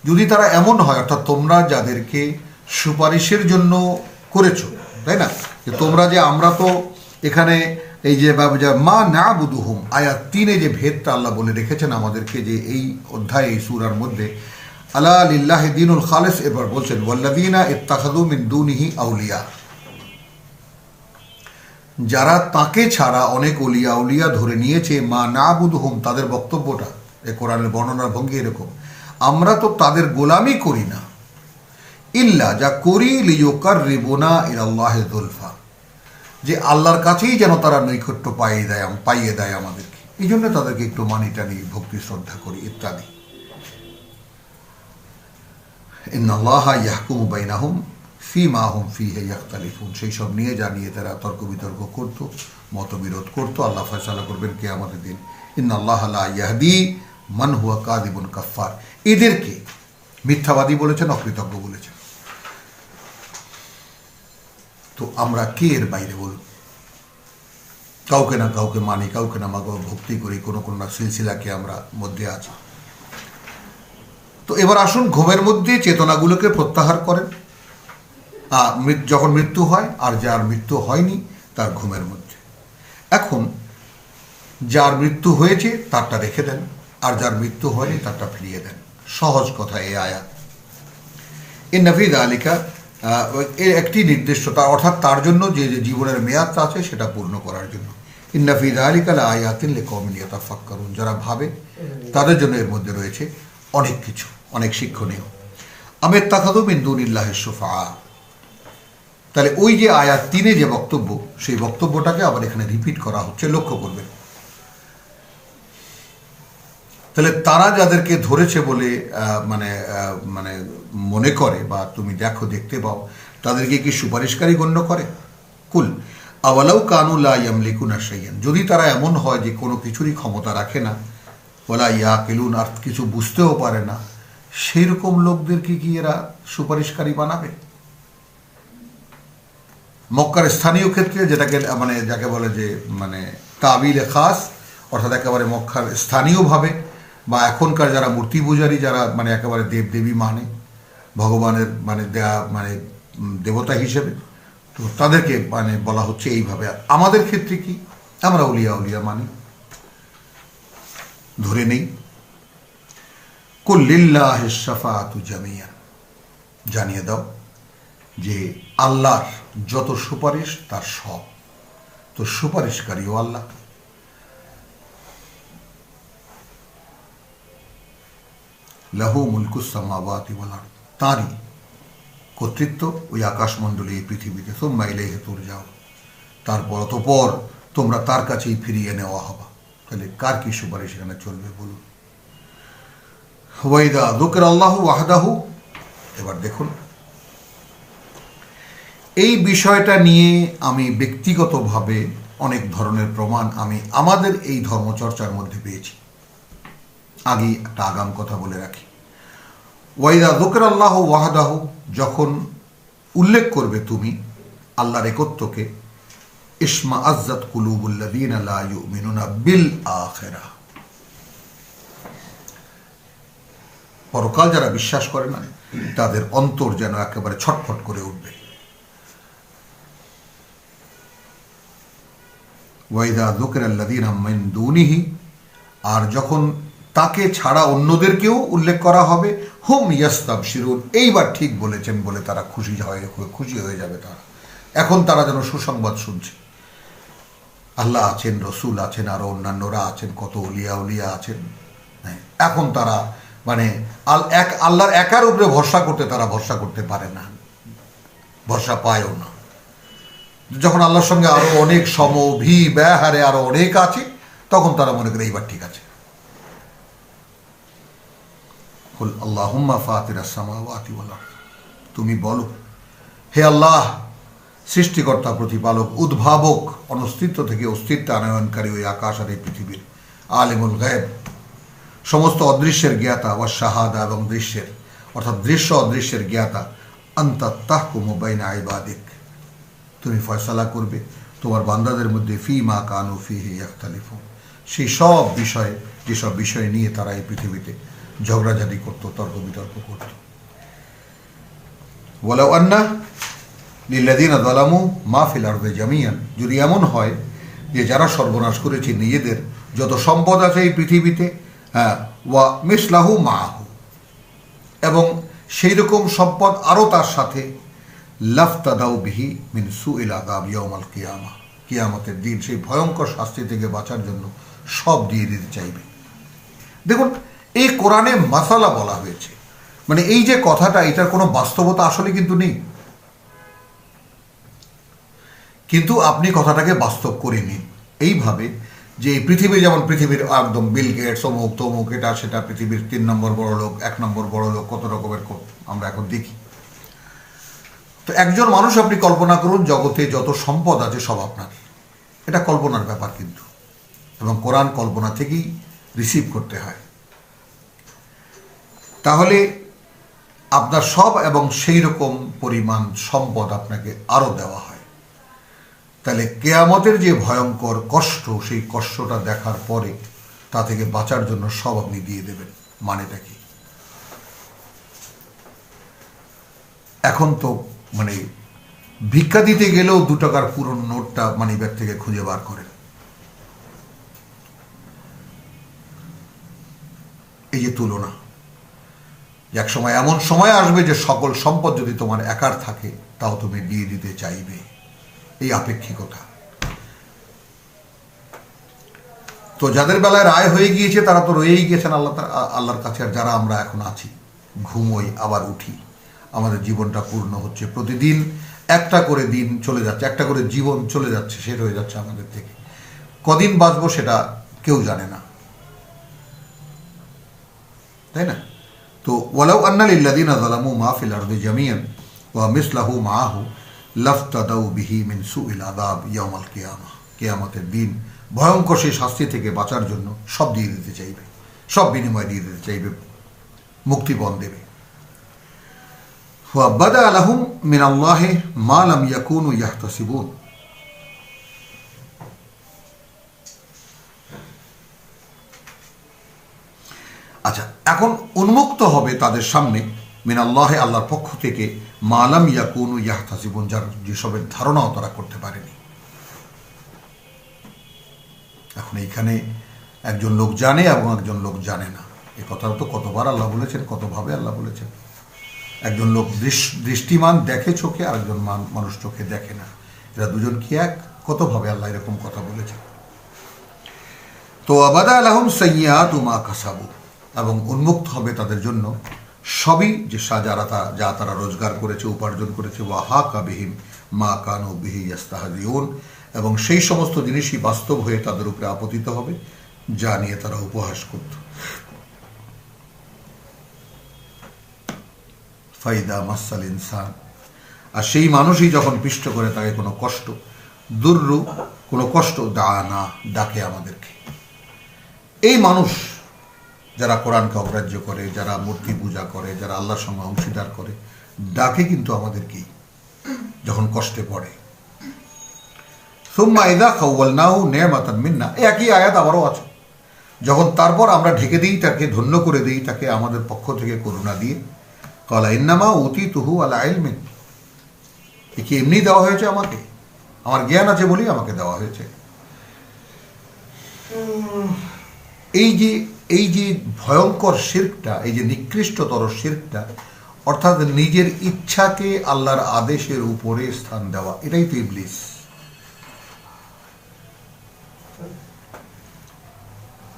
যদি তারা এমন হয়, অর্থাৎ তোমরা যাদেরকে সুপারিশের জন্য করেছো, তাই না, যে তোমরা যে, আমরা তো এখানে এই যে মা নাবুদুহুম, আয়াত 3-এ যে ভেদটা আল্লাহ বলে রেখেছেন আমাদেরকে, যে এই অধ্যায়ে, এই সূরার মধ্যে, আলা লিল্লাহি দীনুল খালিস, এরপর বলছেন ওয়াল্লাযীনা ইত্তাখাযু মিন দুনিহি আউলিয়া, যারা তাকে ছাড়া অনেক উলিয়া ধরে নিয়েছে, মা নাবুদুহুম, তাদের বক্তব্যটা, এই কোরআনের বর্ণনার ভঙ্গি এরকম, আমরা তো তাদের গোলামি করি না, ইল্লা, যা করি, লিয়ুকাররিবুনা ইলাল্লাহি যুলফা, যে আল্লাহর কাছেই যেন তারা নৈকট্য পাইয়ে দেয় আমাদেরকে, এই জন্য তাদেরকে একটু মানি টানি, ভক্তি শ্রদ্ধা করি ইত্যাদি। ইন্নাল্লাহা ইয়াহকুমু বাইনাহুম ফীমা হুম ফীহি ইয়াখতালিফুন, সেই সব নিয়ে যা নিয়ে তারা তর্ক বিতর্ক করতো, মতবিরোধ করতো, আল্লাহ ফয়সালা করবেন কিয়ামতের দিন। ইন্নাল্লাহা লা ইয়াহদি মান হুয়া কাযিবুন কাফফার, এদেরকে মিথ্যাবাদী বলেছেন, অকৃতজ্ঞ বলেছেন। তো আমরা কে এর বাইরে বলুন? কাউকে না কাউকে মানি, কাউকে না ভক্তি করি, কোনো কোনো সিলসিলাকে আমরা মধ্যে আছি। তো এবার আসুন, ঘুমের মধ্যে চেতনাগুলোকে প্রত্যাহার করেন যখন মৃত্যু হয়, আর যার মৃত্যু হয়নি তার ঘুমের মধ্যে। এখন যার মৃত্যু হয়েছে তারটা রেখে দেন, আর যার মৃত্যু হয়নি তারটা ফিরিয়ে দেন। সহজ কথা এই আয়াত। ইন্না ফি যালিকা, এর একটি নির্দিষ্টতা, অর্থাৎ তার জন্য যে যে জীবনের মেয়াদটা আছে সেটা পূর্ণ করার জন্য। ইন্না ফি যালিকা লাআয়াতিন লিকাওমিন ইয়াতাফাক্কারুন, যারা ভাবে তাদের জন্য এর মধ্যে রয়েছে অনেক কিছু, অনেক শিক্ষণীয়। আমের তাকাদু মিন দুনিল্লাহি শুফা। তাহলে ওই যে আয়াত 3 যে বক্তব্য, সেই বক্তব্যটাকে আবার এখানে রিপিট করা হচ্ছে, লক্ষ্য করবেন। তাহলে তারা যাদেরকে ধরেছে বলে মানে মানে মনে করে বা তুমি দেখতে পাও, তাদেরকে কি সুপারিশকারী গণ্য করে? কুল আওয়ালাউ কানু লা ইয়ামলিকুনা শাইয়ান, যদি তারা এমন হয় যে কোনো কিছুরই ক্ষমতা রাখে না, ওয়ালা ইয়াকিলুন, আর কিছু বুঝতেও পারে না, সেই রকম লোকদেরকে কি এরা সুপারিশকারী বানাবে? মক্কার স্থানীয় ক্ষেত্রে যেটাকে মানে যাকে বলে যে মানে তাবিলে খাস, অর্থাৎ একেবারে মক্কার স্থানীয়ভাবে, বা এখনকার যারা মূর্তি পূজারী, যারা মানে একেবারে দেবদেবী মানে ভগবানের মানে দেয়া মানে দেবতা হিসেবে, তো তাদেরকে মানে বলা হচ্ছে এইভাবে। আমাদের ক্ষেত্রে কি, আমরা উলিয়া মানি, ধরে নেই। কুল লিল্লাহিশ শাফাআতু জামিআন, জানিয়ে দাও যে আল্লাহর যত সুপারিশ তার সব, তো সুপারিশকারীও আল্লাহ। লাহু মুলকুস সামাওয়াতি ওয়াল আরদ, তারই কর্তৃত্ব ওই আকাশমণ্ডলী এই পৃথিবীতে। সুম্মা ইলাইহি তুরজাউন, তারপর অতঃপর তোমরা তার কাছেই ফিরিয়ে নেওয়া হবে। তাহলে কার কি সুপারিশ এখানে চলবে বলুন? ওয়াইদা যুকিরাল্লাহু ওয়াহদাহু, এবার দেখুন এই বিষয়টা নিয়ে আমি ব্যক্তিগতভাবে অনেক ধরনের প্রমাণ আমি আমাদের এই ধর্মচর্চার মধ্যে পেয়েছি। আগেই একটা আগাম কথা বলে রাখি, ওয়াইদা যুকিরাল্লাহু ওয়াহদাহু, যখন উল্লেখ করবে তুমি আল্লাহর একত্বকে, ইসমা আজ্জাত কুলুবুল্লাযীনা লা ইউমিনুনা বিল আখিরাহ, পরকাল যারা বিশ্বাস করে না তাদের অন্তর যেন একেবারে ছটফট করে উঠবে। ওয়াইদা যুকিরাল্লাযীনা মিন দুনিহি, আর যখন তাকে ছাড়া অন্যদেরকেও উল্লেখ করা হবে, হুম ইয়াস্তাবশিরুন, এইবার ঠিক বলেছেন বলে তারা খুশি হয়ে যাবে। তারা এখন তারা যেন সুসংবাদ শুনছে। আল্লাহ আছেন, রসুল আছেন, আরো অন্যান্যরা আছেন, কত উলিয়া আছেন। এখন তারা মানে আল্লাহর একার উপরে ভরসা করতে তারা ভরসা করতে পারে না, ভরসা পায়ও না। যখন আল্লাহর সঙ্গে আরো অনেক ব্যহারে আরো অনেক আছে, তখন তারা মনে করে এইবার ঠিক আছে। কুল আল্লাহুম্মা ফাতিরাস সামাওয়াতি ওয়াল আরদ, তুমি বলো হে আল্লাহ, সৃষ্টিকর্তা, প্রতিপালক, উদ্ভাবক, অনস্তিত্ব থেকে অস্তিত্ব আনয়নকারী ওই আকাশ আর এই পৃথিবীর, আলিমুল গায়ব, সমস্ত অদৃশ্যের জ্ঞাতা, ওয়া শাহাদা, এবং দৃশ্যের অর্থাৎ দৃশ্য অদৃশ্যের জ্ঞাতা, আনতা তাহকুমু বাইনা ইবাদিক, তুমি ফয়সালা করবে তোমার বান্দাদের মধ্যে ফীমা কানু ফীহি ইখতালিফুন, সেই সব বিষয়ে, যেসব বিষয় নিয়ে তারা এই পৃথিবীতে ঝগড়াঝাটি করত, তর্ক বিতর্ক করত। ওয়ালাউ আন্না লিল্লাযীনা যালামু মা ফিল আরদি জামিয়ান, যদি এমন হয় যে যারা সর্বনাশ করেছে নিজেদের যত সম্পদ আছে এই পৃথিবীতে, ওয়া মিসলাহু মাহু, এবং সেই রকম সম্পদ আরও তার সাথে, লাফতাদাউ বিহি মিন সুইল আযাব ইয়াউমাল কিয়ামা, কিয়ামতের দিন সেই ভয়ঙ্কর শাস্তি থেকে বাঁচার জন্য সব দিয়ে দিতে চাইবে। দেখুন, এই কোরআনে মাসালা বলা হয়েছে, মানে এই যে কথাটা, এটার কোনো বাস্তবতা আসলে কিন্তু নেই, কিন্তু আপনি কথাটাকে বাস্তব করে নিন এইভাবে যে পৃথিবী, যেমন পৃথিবীর একদম বিল গেটস, অমুক তমুক, এটা সেটা, পৃথিবীর 3 নম্বর বড় লোক, 1 নম্বর বড় লোক, কত রকমের আমরা এখন দেখি। তো একজন মানুষ আপনি কল্পনা করুন, জগতে যত সম্পদ আছে সব আপনার, এটা কল্পনার ব্যাপার কিন্তু, এবং কোরআন কল্পনা থেকেই রিসিভ করতে হয়। তাহলে আপনার সব এবং সেই রকম পরিমাণ সম্পদ আপনাকে আরো দেওয়া হয়, তাহলে কিয়ামতের যে ভয়ঙ্কর কষ্ট, সেই কষ্টটা দেখার পরে তা থেকে বাঁচার জন্য সব আপনি দিয়ে দেবেন, মানেটা কি? এখন তো মানে ভিক্ষা দিতে গেলেও 2 টাকার পুরনো নোটটা মানি ব্যাগ থেকে খুঁজে বার করেন। এই যে তুলনা, এক সময় এমন সময় আসবে যে সকল সম্পদ যদি তোমার একার থাকে তাও তুমি দিয়ে দিতে চাইবে, এই আপেক্ষিকতা। তো যাদের বেলায় রায় হয়ে গিয়েছে তারা তো রয়েই গেছেন আল্লাহর কাছে, আর যারা আমরা এখন আছি, ঘুমোই আবার উঠি, আমাদের জীবনটা পূর্ণ হচ্ছে। প্রতিদিন একটা করে দিন চলে যাচ্ছে, একটা করে জীবন চলে যাচ্ছে, শেষ হয়ে যাচ্ছে আমাদের থেকে। কদিন বাঁচবো সেটা কেউ জানে না, তাই না? তো ওয়ালাউ আন্না লিল্লাযিনা যালামু মা ফিল আরদি জামিআন ওয়া মিসলাহু মাআহু লাফতাদাউ বিহি মিন সুইল আযাব ইয়াউমাল কিয়ামাহ। কিয়ামতের দিন ভয়ঙ্কর সেই শাস্তি থেকে বাঁচার জন্য সব দিয়ে দিতে চাইবে, সব বিনিময় দিয়ে দিতে চাইবে, মুক্তিপণ দেবে। ওয়া বাদা লাহুম মিনাল্লাহি মা লাম ইয়াকুনু ইয়াহতাসিবুন। আচ্ছা, এখন উন্মুক্ত হবে তাদের সামনে মিনাল্লাহে, আল্লাহর পক্ষ থেকে, মালাম ইয়াকুনু ইয়াহতাসিবুন, যার যেসবের ধারণাও তারা করতে পারেনি। এখন এইখানে একজন লোক জানে এবং একজন লোক জানে না, এ কথাটা তো কতবার আল্লাহ বলেছেন, কতভাবে আল্লাহ বলেছেন। একজন লোক দৃষ্টিমান, দেখে চোখে, আর একজন মানুষ চোখে দেখে না। এরা দুজন কি এক? কতভাবে আল্লাহ এরকম কথা বলেছেন। তো আবাদা আলাহুম সাইয়্যাতু মা কাসাবু, এবং উন্মুক্ত হবে তাদের জন্য সবই যে যা তারা রোজগার করেছে, উপার্জন করেছে। ওয়া হাকা বিহিম মা কানু বিহি ইস্তাহজিউন, এবং সেই সমস্ত জিনিসই বাস্তব হয়ে তাদের উপরে আপতিত হবে যা নিয়ে তারা উপহাস করত। ফাইদা মাসাল ইনসান, আর সেই মানুষই যখন পিষ্ট করে তাকে কোনো কষ্ট, দুর্রু কোনো কষ্ট, দানা ডাকে আমাদেরকে। এই মানুষ যারা কোরআনকে অগ্রাহ্য করে, যারা মূর্তি পূজা করে, যারা আল্লাহর সঙ্গে অংশীদার করে, ডাকে কিন্তু আমাদেরকেই যখন কষ্টে পড়ে। সুম্মা ইযা খাওয়ালনাহু নি'মাতান মিন্না, একই আয়াত আবারও আছে। যখন তারপর আমরা ঢেকে দিই তাকে, ধন্য করে দিই তাকে আমাদের পক্ষ থেকে করুণা দিয়ে, ক্বালা ইন্নামা উতীতুহু আলা ইলমিন, এ কি এমনি দেওয়া হয়েছে আমাকে? আমার জ্ঞান আছে বলেই আমাকে দেওয়া হয়েছে। এই যে ভয়ঙ্কর শিরকটা, এই যে নিকৃষ্টতর শিরকটা, অর্থাৎ নিজের ইচ্ছাকে আল্লাহর আদেশের উপরে স্থান দেওয়া, এটাই তো ইবলিস।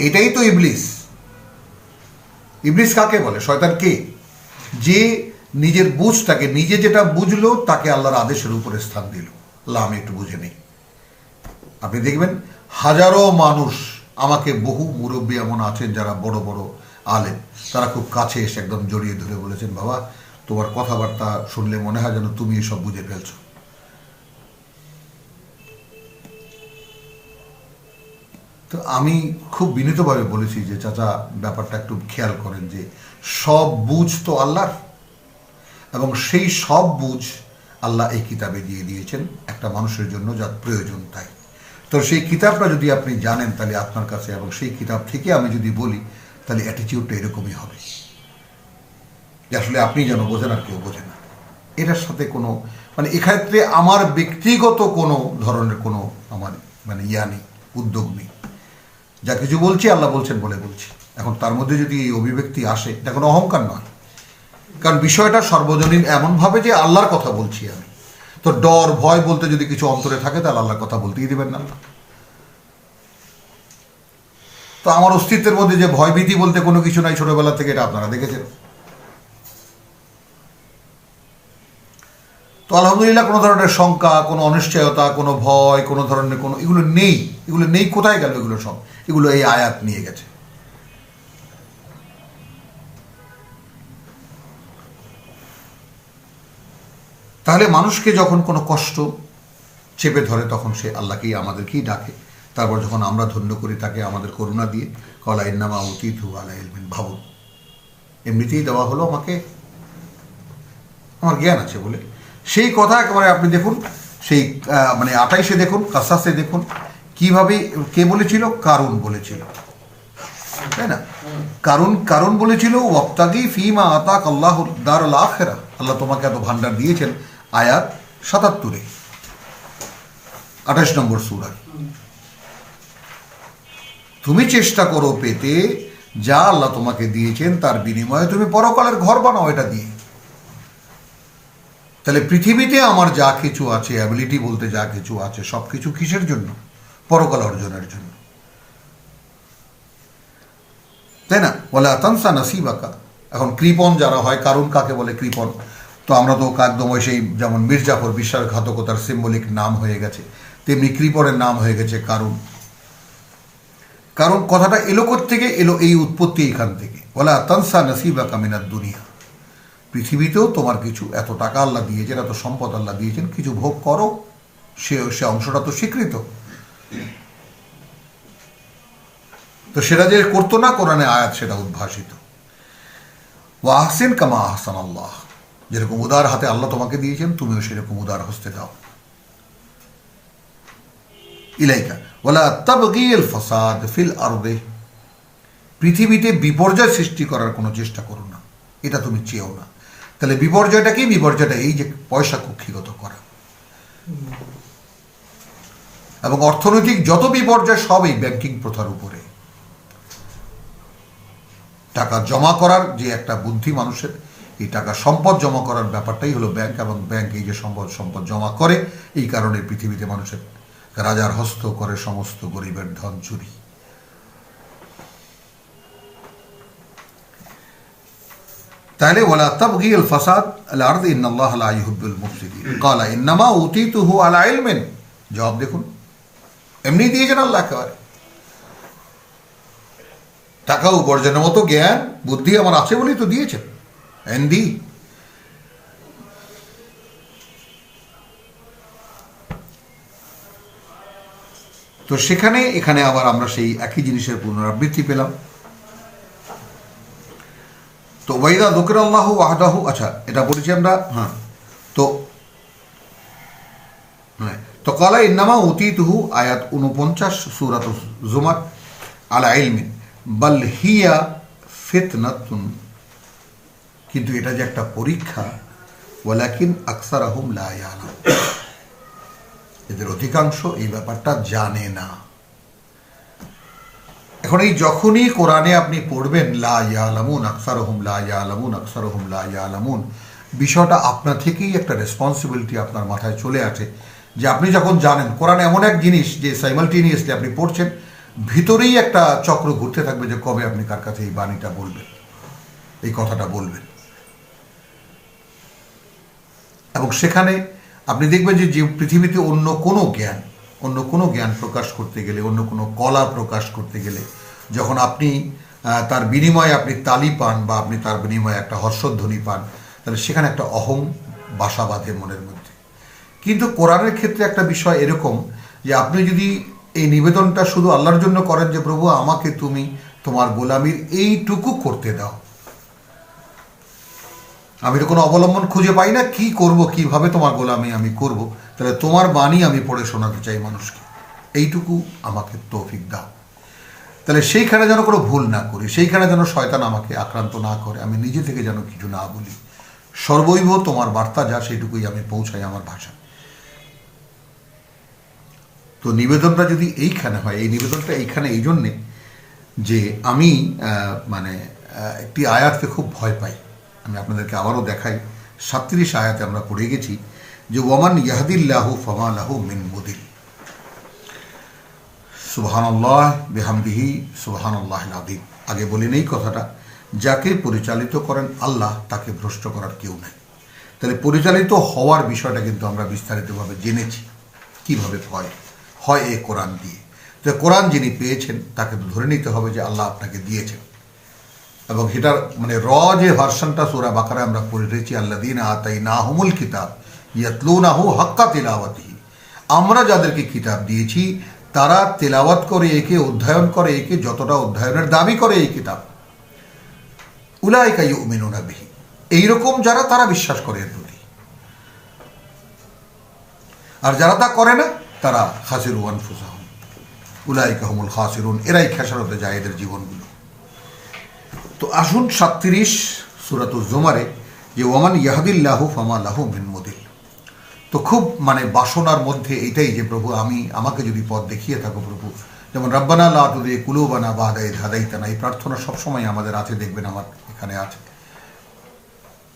এটাই তো ইবলিস। ইবলিস কাকে বলে? শয়তান কে? যে নিজের বুঝটাকে, নিজে যেটা বুঝলো তাকে আল্লাহর আদেশের উপরে স্থান দিল। আল্লাহ আমি একটু বুঝে নেই। আপনি দেখবেন হাজারো মানুষ, আমাকে বহু মুরব্বী এমন আছেন যারা বড় বড় আলেম, তারা খুব কাছে এসে একদম জড়িয়ে ধরে বলেছেন, বাবা তোমার কথাবার্তা শুনলে মনে হয় যেন তুমি এসব বুঝে ফেলছো। তো আমি খুব বিনীতভাবে বলেছি যে চাচা ব্যাপারটা একটু খেয়াল করেন যে সব বুঝ তো আল্লাহর, এবং সেই সব বুঝ আল্লাহ এই কিতাবে দিয়ে দিয়েছেন একটা মানুষের জন্য যার প্রয়োজন তাই। তো সেই কিতাবটা যদি আপনি জানেন তাহলে আপনার কাছে, এবং সেই কিতাব থেকে আমি যদি বলি তাহলে অ্যাটিটিউডটা এরকমই হবে যে আসলে আপনি যেন বোঝেন আর কেউ বোঝে না। এটার সাথে কোনো এক্ষেত্রে আমার ব্যক্তিগত কোনো ধরনের কোনো আমার নেই, উদ্যোগ নেই। যা কিছু বলছি আল্লাহ বলছেন বলে বলছি। এখন তার মধ্যে যদি এই অভিব্যক্তি আসে, এটা কোনো অহংকার নয়, কারণ বিষয়টা সর্বজনীন এমনভাবে যে আল্লাহর কথা বলছি আমি। তো ডর ভয় বলতে যদি কিছু অন্তরে থাকে তাহলে আল্লাহর কথা বলতেই দেবেন না। তো আমার অস্তিত্বের মধ্যে যে ভয়ভীতি বলতে কোনো কিছু নাই ছোটবেলা থেকে, এটা আপনারা দেখেছেন। তো আলহামদুলিল্লাহ কোনো ধরনের শঙ্কা, কোনো অনিশ্চয়তা, কোনো ভয়, কোনো ধরনের কোনো এগুলো নেই। এগুলো নেই, কোথায় গেল এগুলো সব? এগুলো এই আয়াত নিয়ে গেছে। তাহলে মানুষকে যখন কোনো কষ্ট চেপে ধরে তখন সে আল্লাহকেই, আমাদেরকেই ডাকে। তারপর যখন আমরা ধন্য করি তাকে আমাদের করুণা দিয়ে, ক্বালা ইন্নামা উতীতুহু আলা ইলমিন, ভাবুন এমনিতেই দেওয়া হলো আমাকে, আমার জ্ঞান আছে বলে। সেই কথা একেবারে আপনি দেখুন, সেই 28-এ দেখুন, কাসাসে দেখুন কিভাবে কে বলেছিল? কারুন বলেছিল, তাই না? কারুন বলেছিল ওয়াবতাগি ফিমা আতাক আল্লাহু দারুল আখিরাহ, আল্লাহ তোমাকে এত ভান্ডার দিয়েছেন। আয়াত 77-এ, 28 নম্বর সূরা। তুমি চেষ্টা করো পেতে যা আল্লাহ তোমাকে দিয়েছেন, তার বিনিময়ে তুমি পরকালের ঘর বানাও এটা দিয়ে। তাহলে পৃথিবীতে আমার যা কিছু আছে, অ্যাবিলিটি বলতে যা কিছু আছে, সব কিছু কিসের জন্য? পরকাল অর্জনের জন্য, তাই না? ওয়ালা তানসা নাসিবাকা। এখন কৃপণ যারা হয়, কারুন কাকে বলে? কৃপণ। তো আমরা তো একদম ওই সেই যেমন মির্জাফর বিশ্বাসঘাতকতার সিম্বলিক নাম হয়ে গেছে, তেমনি কৃপণের নাম হয়ে গেছে কারণ। কারণ কথাটা এলো থেকে এলো, এই উৎপত্তি এখান থেকে। ওয়ালা তানসা নাসিবাকা মিনাদ দুনিয়া, পৃথিবীতেও তোমার কিছু এত টাকা আল্লাহ দিয়েছেন, এত সম্পদ আল্লাহ দিয়েছেন, কিছু ভোগ করো, সে অংশটা তো স্বীকৃত। তো সেটা যে করতো না, কোরআনে আয়াত সেটা উদ্ভাসিত। ওয়া আহসিন কামা আহসান আল্লাহ, যেরকম উদার হাতে আল্লাহ তোমাকে দিয়েছেন, তুমিও সেরকম উদার হস্তে দাও। ইলাইকা ওয়ালা তাবগিল ফাসাদ ফিল আরদে, পৃথিবীতে বিপর্যয় সৃষ্টি করার কোনো চেষ্টা করো না, এটা তুমি চেয়েও না। তাহলে বিপর্যয়টা কি? বিপর্যয়টা এই যে পয়সা কুক্ষিগত করা, এবং অর্থনৈতিক যত বিপর্যয় সব এই ব্যাংকিং প্রথার উপরে। টাকা জমা করার যে একটা বুদ্ধি মানুষের, এই টাকা সম্পদ জমা করার ব্যাপারটাই হলো ব্যাংক, এবং ব্যাংক এই যে সম্পদ জমা করে, এই কারণে পৃথিবীতে মানুষের রাজার হস্ত করে সমস্ত গরিবের ধন চুরি। তাহলে ওয়ালা তাবগিল ফাসাদ আল আরদ ইন্নাল্লাহা লা ইউহিব্বুল মুফসিদিন ক্বালা ইন্নামা উতীতুহু আলা ইলমিন। জবাব দেখুন, এমনি দিয়েছেন আল্লাহ একেবারে। টাকা উপার্জনের মতো জ্ঞান বুদ্ধি আমার আছে বলেই তো দিয়েছেন। এন্দি তো সেখানে এখানে আবার আমরা সেই একই জিনিসের পুনরাবৃত্তি পেলাম। তো ওয়াইদা যুকিরাল্লাহু ওয়াহদাহু, আচ্ছা এটা বলেছি আমরা। হ্যাঁ, তো ক্বালা ইন্নামা উতীতুহু, আয়াত 49 সূরাত জুমার, আলা ইলমিন বাল হিয়া ফিতনাতুন, কিন্তু এটা যে একটা পরীক্ষা। ওয়ালাকিন আকসারাহুম লা ইয়ালামুন, এদের অধিকাংশ এই ব্যাপারটা জানে না। এখন এই যখনই কোরআনে আপনি পড়বেন লা ইয়ালামুন আকসারুহুম লা ইয়ালামুন আকসারুহুম লা ইয়ালামুন, বিষয়টা আপনার থেকেই একটা রেসপন্সিবিলিটি আপনার মাথায় চলে আসে, যে আপনি যখন জানেন কোরআন এমন এক জিনিস যে সাইমালটেনিয়াসলি আপনি পড়ছেন, ভিতরেই একটা চক্র ঘুরতে থাকবে যে কবে আপনি কার কাছে এই বাণীটা বলবেন, এই কথাটা বলবেন। এবং সেখানে আপনি দেখবেন যে পৃথিবীতে অন্য কোনো জ্ঞান প্রকাশ করতে গেলে, অন্য কোনো কলা প্রকাশ করতে গেলে, যখন আপনি তার বিনিময়ে আপনি তালি পান বা আপনি তার বিনিময়ে একটা হর্ষধ্বনি পান, তাহলে সেখানে একটা অহং বাসা বাঁধে মনের মধ্যে। কিন্তু কোরআনের ক্ষেত্রে একটা বিষয় এরকম যে আপনি যদি এই নিবেদনটা শুধু আল্লাহর জন্য করেন, যে প্রভু আমাকে তুমি তোমার গোলামির এইটুকু করতে দাও, আমি তো কোনো অবলম্বন খুঁজে পাই না, কি করব, কিভাবে তোমার গোলামি আমি করব, তাহলে তোমার বাণী আমি পড়ে শোনাতে চাই মানুষকে, এইটুকু আমাকে তৌফিক দাও। তাহলে সেইখানে যেন কোনো ভুল না করি, সেইখানে যেন শয়তান আমাকে আক্রান্ত না করে, আমি নিজে থেকে যেন কিছু না বলি, সর্বৈব তোমার বার্তা যা সেইটুকুই আমি পৌঁছাই আমার ভাষা। তো নিবেদনটা যদি এইখানে হয়, এই নিবেদনটা এইখানে এই জন্যে যে আমি একটি আয়াতকে খুব ভয় পাই। আমি আপনাদেরকে আবারও দেখাই, 37 আয়াতে আমরা পড়ে গেছি যে ওয়ামান ইয়াহদিল্লাহু ফামা লাহু মিন মুদিল, সুবহানাল্লাহ বিহামদিহি সুবহানাল্লাহিল আযীম। আগে বলেন এই কথাটা, যাকে পরিচালিত করেন আল্লাহ, তাকে ভ্রষ্ট করার কেউ নাই। তাহলে পরিচালিত হওয়ার বিষয়টা কিন্তু আমরা বিস্তারিতভাবে জেনেছি, কিভাবে হয় এই কোরআন দিয়ে। তো কোরআন যিনি পেয়েছেন তাকে ধরে নিতে হবে যে আল্লাহ আপনাকে দিয়েছেন। এবং এটার যে ভার্সনটা সূরা বাকারায় আমরা পড়েছি, আল্লাযীনা আতাইনাহুমুল কিতাব ইয়াতলুনাহু হাক্কা তিলাওয়াতিহি, আমরা যাদেরকে কিতাব দিয়েছি তারা তেলাওয়াত করে একে, অধ্যয়ন করে একে, যতটা অধ্যয়নের দাবি করে এই কিতাব। উলাইকা ইউমিনুনা বিহি, এইরকম যারা, তারা বিশ্বাস করে এর প্রতি। আর যারা তা করে না তারা খাসিরু আনফুসাহুম উলাইকা হুমুল খাসিরুন, এরাই খেসারতে যায় এদের জীবনগুলো। তো আসুন 37 সূরাতুজ জুমারে যে ওয়ামান ইয়াহদিল্লাহু ফামা লাহু মিন মুদিল। তো খুব বাসনার মধ্যে এইটাই যে প্রভু আমাকে যদি পথ দেখিয়ে থাকো প্রভু, যেমন রব্বানা লা তুযিগ কুলুবানা বা'দা ইয হাদাইতানা, এই প্রার্থনা সবসময় আমাদের আছে, দেখবেন আমার এখানে আছে।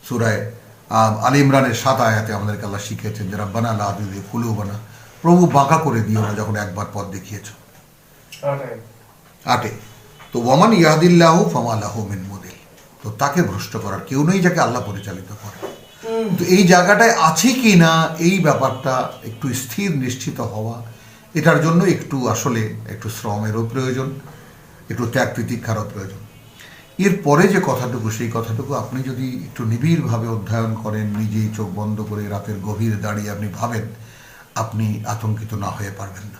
সূরা আল ইমরানের 7 আয়াতে আমাদেরকে আল্লাহ শিখিয়েছেন যে রব্বানা লা তুযিগ কুলুবানা, প্রভু বাঁকা করে দিও না যখন একবার পথ দেখিয়েছো। 8 তো ওয়ামান ইয়াহদিল্লাহু ফামা লাহু মিন মুদিল, তো তাকে ভ্রষ্ট করার কেউ নেই যাকে আল্লাহ পরিচালিত করে। তো এই জায়গাটায় আছে কি না এই ব্যাপারটা একটু স্থির নিশ্চিত হওয়া, এটার জন্য একটু আসলে একটু শ্রমেরও প্রয়োজন, একটু ত্যাগ তিতিক্ষারও প্রয়োজন। এরপরে যে কথাটুকু, সেই কথাটুকু আপনি যদি একটু নিবিড়ভাবে অধ্যয়ন করেন, নিজেই চোখ বন্ধ করে রাতের গভীর দাঁড়িয়ে আপনি ভাবেন, আপনি আতঙ্কিত না হয়ে পারবেন না।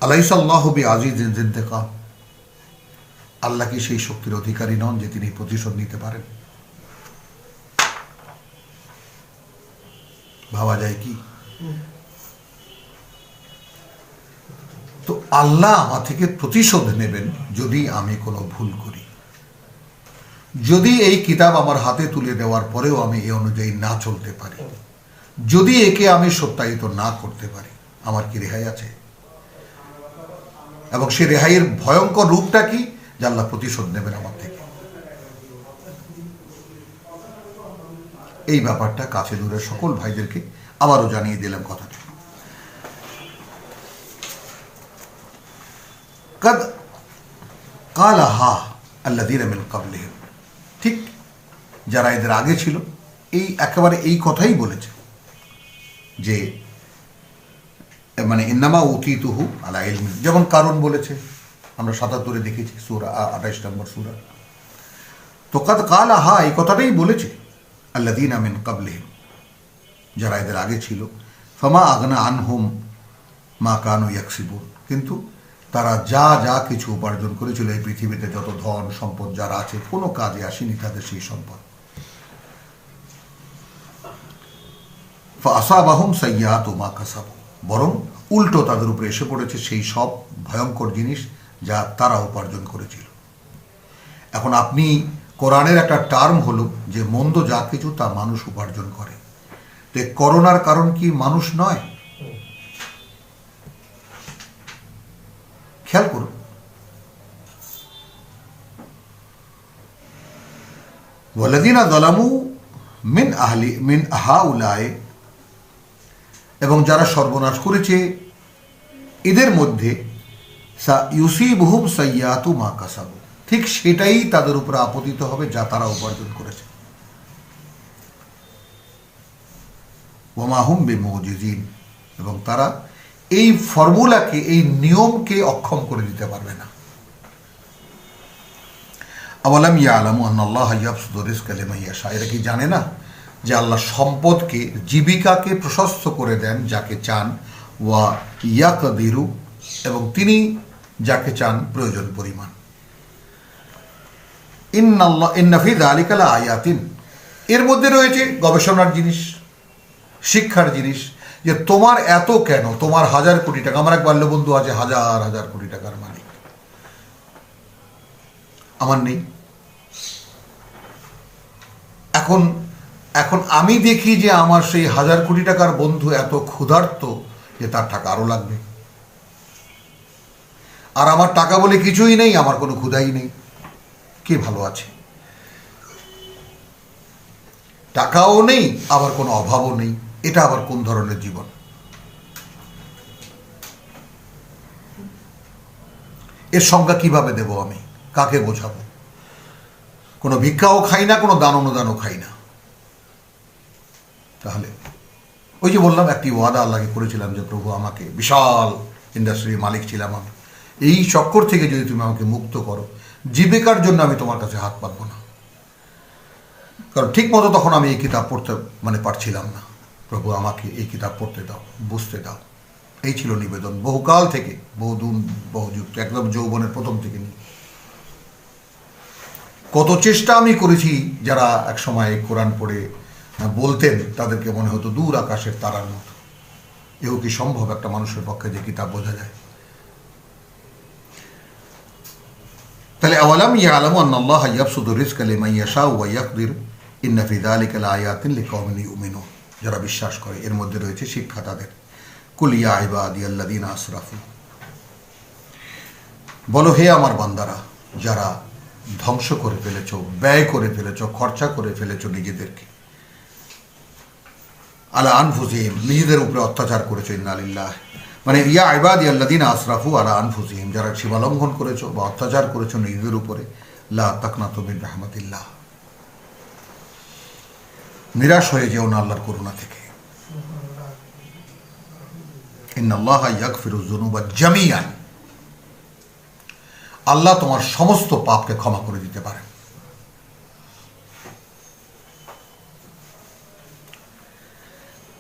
আলাইসাল্লাহ বি আজিজিন জিন্তেকাম, আল্লাহ কি সেই শক্তির অধিকারী নন যে তিনি প্রতিশোধ নিতে পারেন? ভাবা যায় কি? তো আল্লাহ আমার থেকে প্রতিশোধ নেবেন যদি আমি কোনো ভুল করি, যদি এই কিতাব আমার হাতে তুলে দেওয়ার পরেও আমি এই অনুযায়ী না চলতে পারি, যদি একে আমি সত্যায়িত না করতে পারি, আমার কি রেহাই আছে? এবং সে রেহাইয়ের ভয়ঙ্কর রূপটা কি? যে আল্লাহ প্রতিশোধ নেবেন আমার থেকে। এই ব্যাপারটা কাছে দূরের সকল ভাইদেরকে আবারও জানিয়ে দিলাম কথাটা। কদ কালাহা আল্লাযীনা মিন ক্বাবলিহিম, ঠিক যারা এদের আগে ছিল এই একেবারে এই কথাই বলেছে যে মানে ইন্নামা উতীতুহু আলা ইলমিন, যেমন কারণ বলেছে, আমরা ৭৭-এ দেখেছি সূরা ২৮ নম্বর সূরা। তো কদ কালাহা এই কথাটাই বলেছে আল্লাযীনা মিন ক্বাবলিহিম, যারা এদের আগে ছিল, ফামা আগনা আনহুম মা কানু ইয়াকসিবুন, কিন্তু তারা যা যা কিছু উপার্জন করেছিল এই পৃথিবীতে, যত ধন সম্পদ যারা আছে, কোনো কাজে আসেনি তাদের সেই সম্পদ। ফাআসাবাহুম সাইয়্যাতু মা কাসাবু, বরং উল্টো তাদের উপরে এসে পড়েছে সেই সব ভয়ঙ্কর জিনিস যা তারা উপার্জন করেছিল। এখন আপনি, কোরআনের একটা টার্ম হলো যে মন্দ যা কিছু তা মানুষ উপার্জন করে, তো করোনার কারণ কি মানুষ নয়? খেয়াল করুন, ওয়ালাযীনা যালামু মিন হাউলায়ে, এবং যারা সর্বনাশ করেছে এদের মধ্যে, ইউসিবুহুম সাইয়্যাতু মা কাসাবু, ঠিক সেটাই তাদের উপরে আপতিত হবে যা তারা উপার্জন করেছে। ওয়া মা হুম বিমুজিজিন, এবং তারা এই ফর্মুলাকে, এই নিয়মকে অক্ষম করে দিতে পারবে না। আওয়ালাম ইয়ালামু আন্নাল্লাহা ইয়াবসুতু রিজকা লিমান ইয়াশা, এরা কি জানে না যে আল্লাহ সম্পদকে, জীবিকাকে প্রশস্ত করে দেন যাকে চান, ওয়া ইয়াকদিরু, এবং তিনি যাকে চান প্রয়োজন পরিমাণ। ইন্না ফি যালিকা লাআয়াতিন, এর মধ্যে রয়েছে গবেষণার জিনিস, শিক্ষার জিনিস, যে তোমার এত কেন, তোমার ১,০০০ কোটি টাকা, আমার এক বাল্য বন্ধু আছে হাজার হাজার কোটি টাকার মালিক, আমার নেই। এখন এখন আমি দেখি যে আমার সেই ১,০০০ কোটি টাকার বন্ধু এত ক্ষুধার্ত যে তার টাকা আরো লাগবে, আর আমার টাকা বলে কিছুই নেই, আমার কোনো ক্ষুধাই নেই। কে ভালো আছে? টাকাও নেই, আবার কোনো অভাবও নেই, এটা আবার কোন ধরনের জীবন? এর সংজ্ঞা কিভাবে দেব আমি? কাকে বোঝাবো? কোনো ভিক্ষাও খাই না, কোনো দান অনুদানও খাই না। তাহলে ওই যে বললাম, একটি ওয়াদা আল্লাহকে করেছিলাম যে প্রভু, আমাকে, বিশাল ইন্ডাস্ট্রির মালিক ছিলাম আমি, এই চক্কর থেকে যদি তুমি আমাকে মুক্ত করো, জীবিকার জন্য আমি তোমার কাছে হাত পাতবো না। কারণ ঠিক মতো তখন আমি এই কিতাব পড়তে পারছিলাম না। প্রভু, আমাকে এই কিতাব পড়তে দাও, বুঝতে দাও। এই ছিল নিবেদন, বহুকাল থেকে, বহুদিন, বহুযুক্ত, একদম যৌবনের প্রথম থেকে নিয়ে। কত চেষ্টা আমি করেছি, যারা এক সময় কোরআন পড়ে বলতেন তাদেরকে মনে হতো দূর আকাশের তারার মতো। এও কি সম্ভব একটা মানুষের পক্ষে যে কিতাব বোঝা যায়? তাহলে আওয়ালাম ইয়ালামু আন্নাল্লাহা ইয়াবসুতু রিজকা লিমান ইয়াশাউ ওয়া ইয়াকদির ইন্না ফি যালিকা লাআয়াতিন লিকাওমিন ইউমিনুন, যারা বিশ্বাস করে এর মধ্যে রয়েছে শিক্ষা তাদের। কুল ইয়া ইবাদিয়াল্লাযীনা আসরাফু, বলো হে আমার বান্দারা, যারা ধ্বংস করে ফেলেছ, ব্যয় করে ফেলেছ, খরচা করে ফেলেছ নিজেদেরকে, আলা আনফুসিহিম, নিজেদের উপরে অত্যাচার করেছো, ইন্না লিল্লাহ, মানে ইয়া ইবাদিয়াল্লাযীনা আসরাফু আলা আনফুসিহিম, যারা সীমালঙ্ঘন করেছো বা অত্যাচার করেছো নিজেদের উপরে, লা তাকনাতু মিন রাহমাতিল্লাহ, নিরাশ হয়ে যেও না আল্লাহর করুণা থেকে। ইন্নাল্লাহা ইয়াগফিরুয যুনুবা জামিআন, আল্লাহ তোমার সমস্ত পাপকে ক্ষমা করে দিতে পারেন।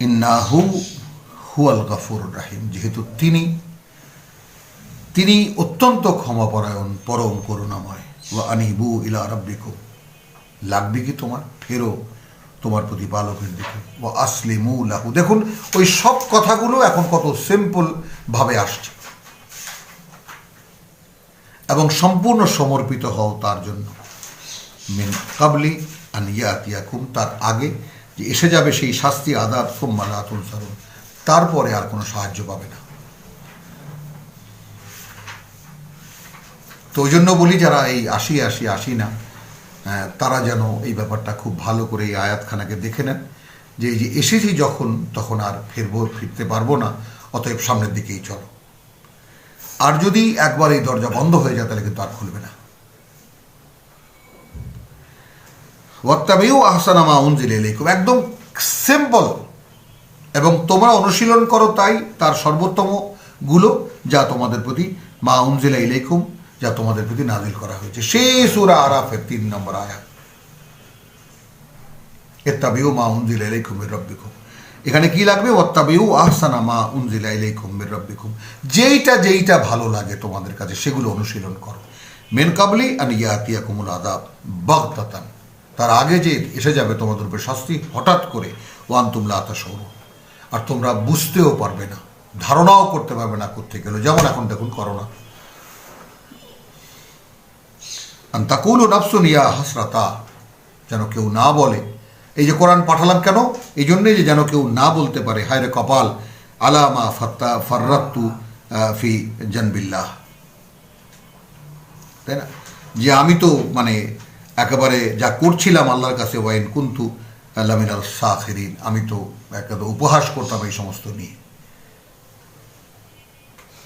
ইন্নাহু হুয়াল গাফুরুর রাহিম, যেহেতু তিনি অত্যন্ত ক্ষমাপরায়ণ, পরম করুণাময়। ওয়া আনিবু ইলা রাব্বিকুম, লাগবে কি তোমার, ফেরো তোমার প্রতিপালকের দিকে। ওয়া আসলিমু লাহু, দেখুন ওই সব কথাগুলো এখন কত সিম্পল ভাবে আসছে, এবং সম্পূর্ণ সমর্পিত হও তার জন্য। মিন কাবলি আন ইয়াতিয়াকুম, তার আগে যে এসে যাবে সেই শাস্তি, আযাব, সুম্মা লা তুনসারুন, তারপরে আর কোনো সাহায্য পাবে না। তো ওই জন্য বলি যারা এই আসি না, তারা যেন এই ব্যাপারটা খুব ভালো করে এই আয়াতখানাকে দেখে নেন, যে এই যে এসেছি যখন, তখন আর ফিরতে পারবো না, অতএব সামনের দিকেই চলো। আর যদি একবার এই দরজা বন্ধ হয়ে যায় তাহলে কিন্তু আর খুলবে না। ওয়াত্তাবিউ আহসানা মা উনজিলা ইলাইকুম, একদম সিম্পল, এবং তোমরা অনুশীলন করো তাই তার সর্বোত্তম গুলো, যা তোমাদের প্রতি মা উনজিলা ইলাইকুম, যা তোমাদের প্রতি নাজিল করা হয়েছে। সেই সূরা আরাফের 3 নম্বর আয়াত, ইত্তাবিউ মা উনজিলা ইলাইকুম মির রাব্বিকুম। এখানে কি লাগবে? ওয়াত্তাবিউ আহসানা মা উনজিলা ইলাইকুম মির রাব্বিকুম, যেইটা ভালো লাগে তোমাদের কাছে সেগুলো অনুশীলন করো। মিন কাবলি আন ইয়াতিয়াকুমুল আযাব বাগতাতান, তার আগে যে এসে যাবে তোমাদের উপর শাস্তি হঠাৎ করে। ওয়া আনতুম লা তাশউরুন, আর তোমরা বুঝতেও পারবে না, ধারণাও করতে পারবে না কোত্থেকে গেল। যেমন এখন দেখুন করোনা, আন তাকুলু নাফসুন ইয়া হাসরাতা, যেন কেউ না বলে। এই যে কোরআন পাঠালাম কেন? এই জন্যই যে যেন কেউ না বলতে পারে হায় রে কপাল, আলা মা ফাররাতু ফি জানবিল্লাহ, তাই না? যে আমি তো মানে একেবারে যা করছিলাম আল্লাহর কাছে, ওয়াইন কুনতু লামিনাল সাখিরিন, আমি তো একেবারে উপহাস করতাম এই সমস্ত নিয়ে।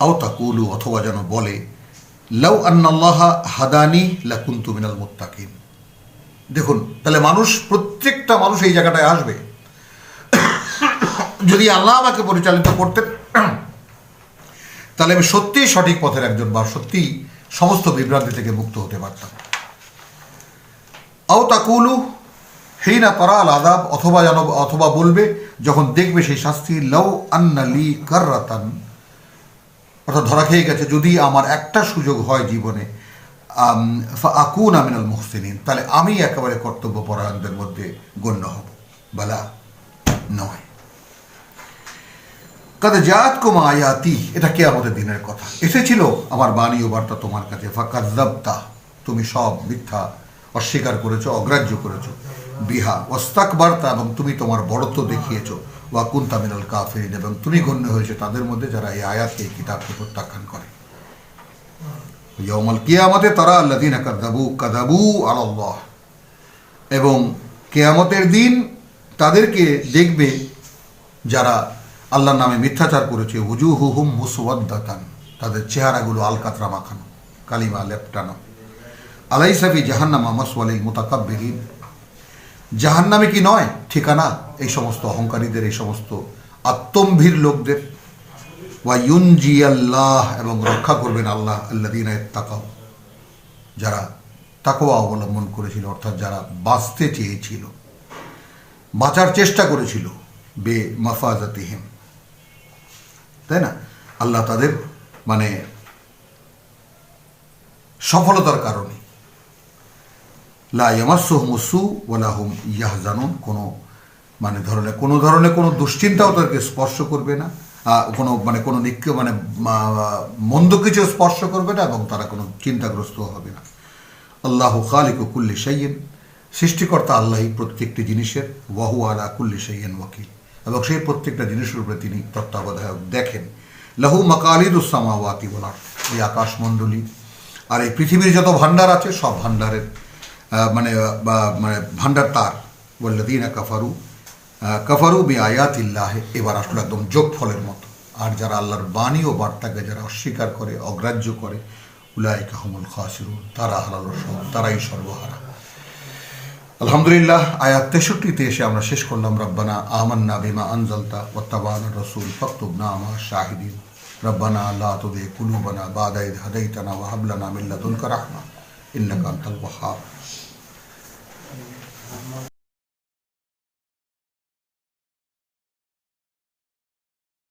আও তাকুলু, অথবা যেন বলে, লাউ আন্নাল্লাহা হাদানি লাকুনতু মিনাল মুত্তাকিন। দেখুন তাহলে প্রত্যেকটা মানুষ এই জায়গাটায় আসবে, যদি আল্লাহ আমাকে পরিচালিত করতেন তাহলে আমি সত্যিই সঠিক পথের একজন, বা সত্যিই সমস্ত বিভ্রান্তি থেকে মুক্ত হতে পারতাম। আও তাকুলু হিনা তারাল আযাব, অথবা বলবে যখন দেখবে সেই শাস্তি, লাউ আন্না লি কাররাতান, অর্থাৎ ধরা খেয়ে গেছে, যদি আমার একটা সুযোগ হয় জীবনে, ফাআকুনা মিনাল মুহসিনিন, তাহলে আমি একেবারে কর্তব্যপরায়ণদের মধ্যে গণ্য হব। বালা, নয়। কাদ জাআতকুম আয়াতি, এটা কিয়ামতের দিনের কথা, এসেছিল আমার বাণী ও বার্তা তোমার কাছে। ফাকাযযাবতা, তুমি সব মিথ্যা অস্বীকার করেছো, অগ্রাহ্য করেছো। বিহা ওয়াস্তাকবারতা, এবং তুমি তোমার বড়ত্ব দেখিয়েছো। ওয়া কুনতা মিনাল কাফিরিন, এবং তুমি গণ্য হয়েছে তাদের মধ্যে যারা এই আয়াতকে, এই কিতাবকে প্রত্যাখ্যান করে। ইয়াউমাল কিয়ামতে তারা আল্লাযীনা কাযাবু আলাল্লাহ, এবং কিয়ামতের দিন তাদেরকে দেখবে যারা আল্লাহর নামে মিথ্যাচার করেছে। উজুহুহুম মুসওয়াদ্দাতান, তাদের চেহারাগুলো আলকাতরা মাখানো, কালিমা লেপটানো। আলাইসা ফি জাহান্নামা মাসওয়াল লিল মুতাকাব্বিরিন, জাহান্নামে কি নয় ঠিকানা এই সমস্ত অহংকারীদের, এই সমস্ত আত্মম্ভীর লোকদের। ওয়া ইউনজিয়াল্লাহ, এবং রক্ষা করবেন আল্লাহ আল্লাযীনা ইত্তাকাউ, যারা তাকওয়া অবলম্বন করেছিল, অর্থাৎ যারা বাঁচতে চেয়েছিল, বাঁচার চেষ্টা করেছিল, বে মাফাজাতিহিম, তাই না? আল্লাহ তাদের মানে সফলতার কারণে, লা ইয়ামাসসুহুমুস সু ওয়া লা হুম ইয়াহজানুন, কোনো ধরনের কোনো দুশ্চিন্তাও তাদেরকে স্পর্শ করবে না, কোনো মন্দ কিছু স্পর্শ করবে না, এবং তারা কোনো চিন্তাগ্রস্ত হবে না। আল্লাহু খালিকু কুল্লি শাইইন, সৃষ্টিকর্তা আল্লাহই প্রত্যেকটি জিনিসের। ওয়া হুয়া আলা কুল্লি শাইইন ওয়াকিল, এবং সেই প্রত্যেকটা জিনিসের উপরে তিনি তত্ত্বাবধায়ক, দেখেন। লাহু মাকালিদুস সামাওয়াতি ওয়াল আরদ, এই আকাশমণ্ডলী আর এই পৃথিবীর যত ভান্ডার আছে সব ভান্ডারের ভান্ডার তার। ওয়াল্লাযীনা কাফারু বিআয়াতিল্লাহ, এবার আসলে একদম যোগফলের মতো। আর যারা আল্লাহর বাণী ও বার্তাকে যারা অস্বীকার করে, অগ্রাহ্য করে, উলাইকা হুমুল খাসিরুন, তারাই সর্বহারা। আলহামদুলিল্লাহ, আয়াত 63-তে এসে আমরা শেষ করলাম রব্বানা আমান্না বিমা আনজালতা ওয়াত্তাবা'না রাসূল ফাকতুবনা মা শাহিদিন রব্বানা লা তুযিগ কুলুবানা বা'দা ইয হাদাইতানা ওয়া হাব লানা মিন লাদুনকা রাহমা ইন্নাকা আনতাল ওয়াহ্হাব।